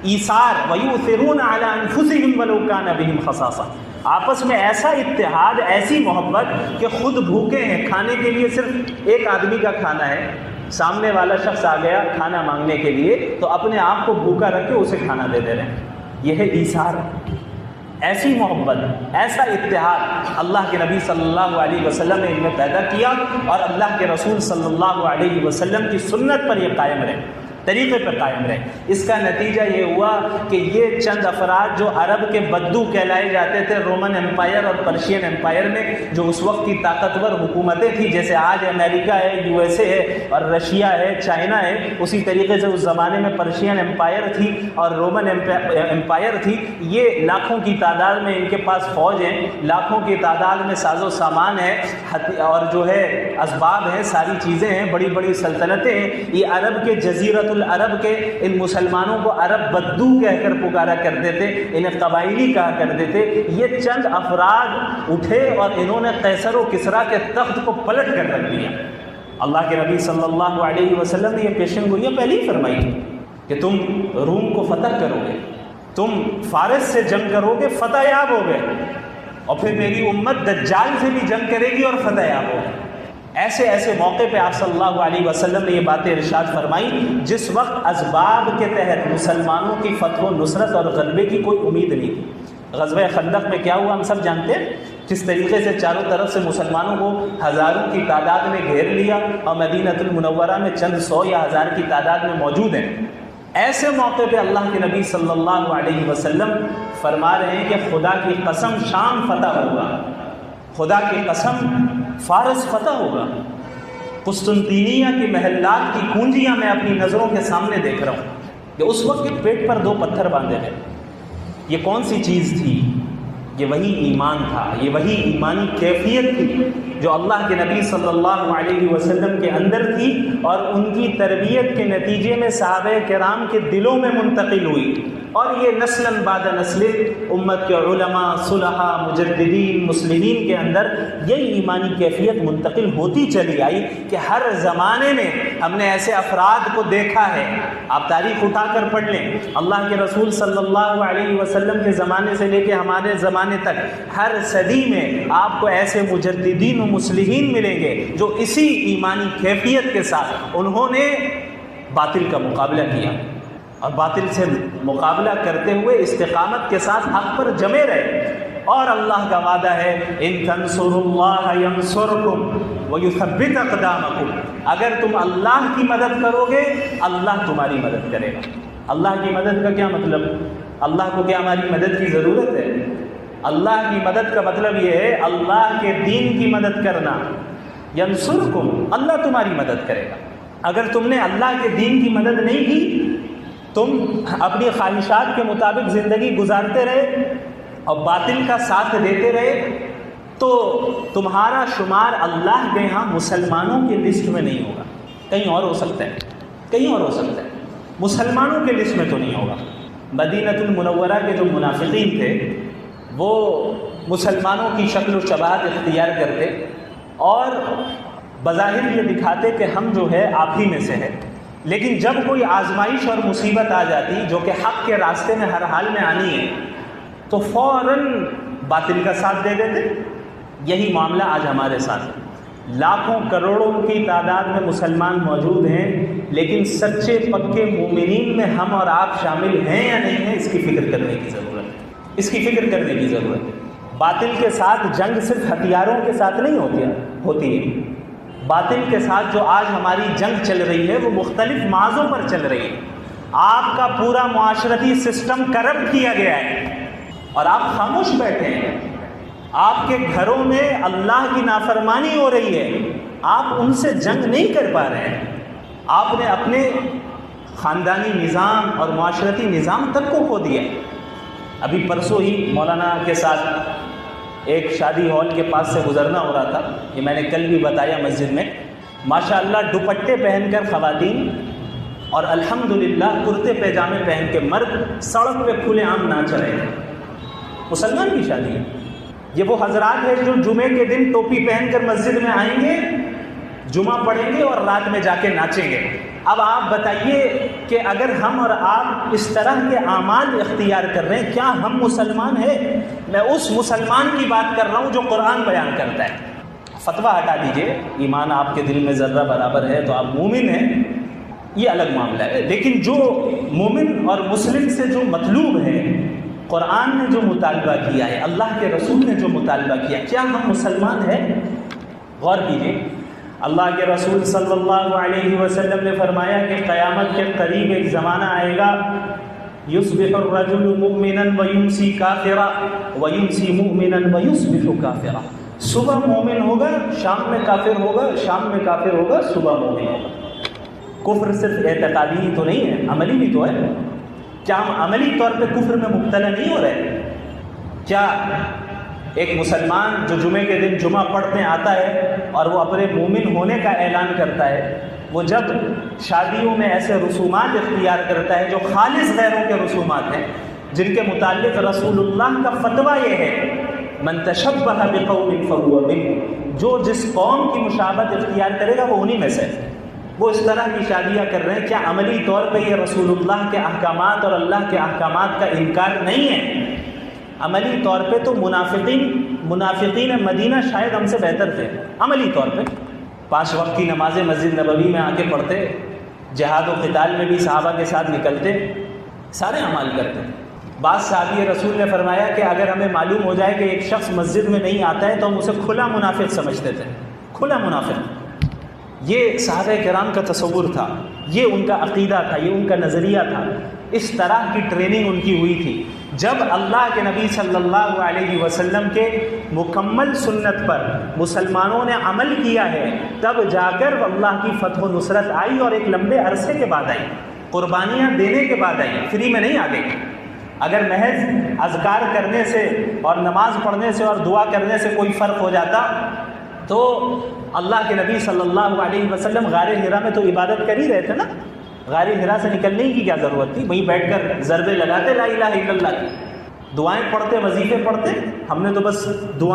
ایثار، وَيُؤْثِرُونَ عَلَىٰ أَنفُسِهِمْ وَلَوْ كَانَ بِهِمْ خَصَاصَةٌ، آپس میں ایسا اتحاد، ایسی محبت کہ خود بھوکے ہیں، کھانے کے لیے صرف ایک آدمی کا کھانا ہے، سامنے والا شخص آ گیا کھانا مانگنے کے لیے تو اپنے آپ کو بھوکا رکھ کے اسے کھانا دے رہے ہیں، یہ ہے ایثار۔ ایسی محبت، ایسا اتحاد اللہ کے نبی صلی اللہ علیہ وسلم نے ان میں پیدا کیا، اور اللہ کے رسول صلی اللہ علیہ وسلم کی سنت پر یہ قائم رہے، طریقے پر قائم رہے۔ اس کا نتیجہ یہ ہوا کہ یہ چند افراد جو عرب کے بدو کہلائے جاتے تھے رومن امپائر اور پرشین امپائر میں، جو اس وقت کی طاقتور حکومتیں تھیں، جیسے آج امریکہ ہے، USA ہے اور رشیا ہے، چائنا ہے، اسی طریقے سے اس زمانے میں پرشین امپائر تھی اور رومن امپائر تھی۔ یہ لاکھوں کی تعداد میں ان کے پاس فوج ہیں، لاکھوں کی تعداد میں ساز و سامان ہے اور جو ہے اسباب ہیں، ساری چیزیں ہیں، بڑی بڑی سلطنتیں ہیں۔ یہ عرب کے جزیرۃ العرب کے ان مسلمانوں کو عرب بدو کہہ کر پکارا کرتے تھے، انہیں قبائلی کہا کرتے تھے۔ یہ چند افراد اٹھے اور انہوں نے قیصر و کسریٰ کے تخت کو پلٹ کر رکھ دیا۔ اللہ کے نبی صلی اللہ علیہ وسلم نے یہ پیشن گوئیاں پہلے ہی فرمائی کہ تم روم کو فتح کرو گے، تم فارس سے جنگ کرو گے، فتح یاب ہو گئے، اور پھر میری امت دجال سے بھی جنگ کرے گی اور فتح یاب ہوگی۔ ایسے ایسے موقع پہ آپ صلی اللہ علیہ وسلم نے یہ باتیں ارشاد فرمائی جس وقت اسباب کے تحت مسلمانوں کی فتح و نصرت اور غلبے کی کوئی امید نہیں تھی۔ غزوہ خندق میں کیا ہوا ہم سب جانتے ہیں، کس طریقے سے چاروں طرف سے مسلمانوں کو ہزاروں کی تعداد میں گھیر لیا اور مدینہ المنورہ میں چند سو یا ہزار کی تعداد میں موجود ہیں۔ ایسے موقع پہ اللہ کے نبی صلی اللہ علیہ وسلم فرما رہے ہیں کہ خدا کی قسم شام فتح ہوگا، خدا کی قسم فارس فتح ہوگا۔ قسطنطینیہ کی محلات کی کنجیاں میں اپنی نظروں کے سامنے دیکھ رہا ہوں، کہ اس وقت کے پیٹ پر 2 پتھر باندھے گئے. یہ کون سی چیز تھی؟ یہ وہی ایمان تھا، یہ وہی ایمانی کیفیت تھی جو اللہ کے نبی صلی اللہ علیہ وسلم کے اندر تھی اور ان کی تربیت کے نتیجے میں صحابہ کرام کے دلوں میں منتقل ہوئی. اور یہ نسلاً بعد نسل امت کے علماء، صلحاء، مجددین، مسلمین کے اندر یہی ایمانی کیفیت منتقل ہوتی چلی آئی کہ ہر زمانے میں ہم نے ایسے افراد کو دیکھا ہے. آپ تاریخ اٹھا کر پڑھ لیں، اللہ کے رسول صلی اللہ علیہ وسلم کے زمانے سے لے کے ہمارے زمانے تک ہر صدی میں آپ کو ایسے مجددین و مصلحین ملیں گے جو اسی ایمانی کیفیت کے ساتھ انہوں نے باطل کا مقابلہ کیا اور باطل سے مقابلہ کرتے ہوئے استقامت کے ساتھ حق پر جمے رہے. اور اللہ کا وعدہ ہے ان تنصروا اللہ ینصرکم ویثبت اقدامکم، اگر تم اللہ کی مدد کرو گے اللہ تمہاری مدد کرے گا. اللہ کی مدد کا کیا مطلب؟ اللہ کو کیا ہماری مدد کی ضرورت ہے؟ اللہ کی مدد کا مطلب یہ ہے اللہ کے دین کی مدد کرنا. ینصرکم، اللہ تمہاری مدد کرے گا. اگر تم نے اللہ کے دین کی مدد نہیں کی، تم اپنی خواہشات کے مطابق زندگی گزارتے رہے اور باطل کا ساتھ دیتے رہے، تو تمہارا شمار اللہ کے ہاں مسلمانوں کی لسٹ میں نہیں ہوگا. کہیں اور ہو سکتا ہے، کہیں اور ہو سکتا ہے، مسلمانوں کے لسٹ میں تو نہیں ہوگا. مدینۃ المنورہ کے جو منافقین تھے وہ مسلمانوں کی شکل و شباہت اختیار کرتے اور بظاہر یہ دکھاتے کہ ہم جو ہے آپ ہی میں سے ہے، لیکن جب کوئی آزمائش اور مصیبت آ جاتی جو کہ حق کے راستے میں ہر حال میں آنی ہے تو فوراً باطل کا ساتھ دے دیتے. یہی معاملہ آج ہمارے ساتھ ہے. لاکھوں کروڑوں کی تعداد میں مسلمان موجود ہیں، لیکن سچے پکے مومنین میں ہم اور آپ شامل ہیں یا نہیں ہیں، اس کی فکر کرنے کی ضرورت ہے. اس کی فکر کرنے کی ضرورت ہے. باطل کے ساتھ جنگ صرف ہتھیاروں کے ساتھ نہیں ہوتی ہے. باطل کے ساتھ جو آج ہماری جنگ چل رہی ہے وہ مختلف معاذوں پر چل رہی ہے. آپ کا پورا معاشرتی سسٹم کرپٹ کیا گیا ہے اور آپ خاموش بیٹھے ہیں. آپ کے گھروں میں اللہ کی نافرمانی ہو رہی ہے، آپ ان سے جنگ نہیں کر پا رہے ہیں. آپ نے اپنے خاندانی نظام اور معاشرتی نظام تک کو کھو دیا. ابھی پرسوں ہی مولانا کے ساتھ ایک شادی ہال کے پاس سے گزرنا ہو رہا تھا، یہ میں نے کل بھی بتایا مسجد میں. ماشاءاللہ دوپٹے پہن کر خواتین اور الحمدللہ کرتے پیجامے پہن کے مرد سڑک پہ کھلے عام ناچ رہے ہیں. مسلمان کی شادی ہے. یہ وہ حضرات ہیں جو جمعے کے دن ٹوپی پہن کر مسجد میں آئیں گے، جمعہ پڑھیں گے اور رات میں جا کے ناچیں گے. اب آپ بتائیے کہ اگر ہم اور آپ اس طرح کے اعمال اختیار کر رہے ہیں، کیا ہم مسلمان ہیں؟ میں اس مسلمان کی بات کر رہا ہوں جو قرآن بیان کرتا ہے. فتویٰ ہٹا دیجئے، ایمان آپ کے دل میں ذرہ برابر ہے تو آپ مومن ہیں، یہ الگ معاملہ ہے. لیکن جو مومن اور مسلم سے جو مطلوب ہے، قرآن نے جو مطالبہ کیا ہے، اللہ کے رسول نے جو مطالبہ کیا، کیا ہم مسلمان ہیں؟ غور کیجئے. اللہ کے رسول صلی اللہ علیہ وسلم نے فرمایا کہ قیامت کے قریب ایک زمانہ آئے گا، یصبح الرجل مؤمنا ویمسی کافرا ویمسی مؤمنا ویصبح کافرا. صبح مومن ہوگا، شام میں کافر ہوگا، شام میں کافر ہوگا، صبح مومن ہوگا. کفر صرف اعتقادی ہی تو نہیں ہے، عملی بھی تو ہے. کیا ہم عملی طور پہ کفر میں مبتلا نہیں ہو رہے؟ کیا ایک مسلمان جو جمعے کے دن جمعہ پڑھنے آتا ہے اور وہ اپنے مومن ہونے کا اعلان کرتا ہے، وہ جب شادیوں میں ایسے رسومات اختیار کرتا ہے جو خالص غیروں کے رسومات ہیں، جن کے متعلق رسول اللہ کا فتویٰ یہ ہے من تشبہ بقوم فہو منہم، جو جس قوم کی مشابہت اختیار کرے گا وہ انہی میں سے. وہ اس طرح کی شادیاں کر رہے ہیں. کیا عملی طور پہ یہ رسول اللہ کے احکامات اور اللہ کے احکامات کا انکار نہیں ہے؟ عملی طور پہ تو منافقین مدینہ شاید ہم سے بہتر تھے. عملی طور پہ 5 وقت کی نمازیں مسجد نبوی میں آ کے پڑھتے، جہاد و قتال میں بھی صحابہ کے ساتھ نکلتے، سارے اعمال کرتے. بعض صحابی رسول نے فرمایا کہ اگر ہمیں معلوم ہو جائے کہ ایک شخص مسجد میں نہیں آتا ہے تو ہم اسے کھلا منافق سمجھتے تھے. کھلا منافق. یہ صحابہ کرام کا تصور تھا، یہ ان کا عقیدہ تھا، یہ ان کا نظریہ تھا. اس طرح کی ٹریننگ ان کی ہوئی تھی. جب اللہ کے نبی صلی اللہ علیہ وسلم کے مکمل سنت پر مسلمانوں نے عمل کیا ہے، تب جا کر اللہ کی فتح و نصرت آئی اور ایک لمبے عرصے کے بعد آئی. قربانیاں دینے کے بعد آئیں، فری میں نہیں آ گئی۔ اگر محض اذکار کرنے سے اور نماز پڑھنے سے اور دعا کرنے سے کوئی فرق ہو جاتا تو اللہ کے نبی صلی اللہ علیہ وسلم غار حرا میں تو عبادت کر ہی رہے تھے نا، غار حرا سے نکلنے کی کیا ضرورت تھی؟ وہیں بیٹھ کر ضربے لگاتے لا الہ الا اللہ کی، دعائیں پڑھتے، وظیفے پڑھتے۔ ہم نے تو بس دعا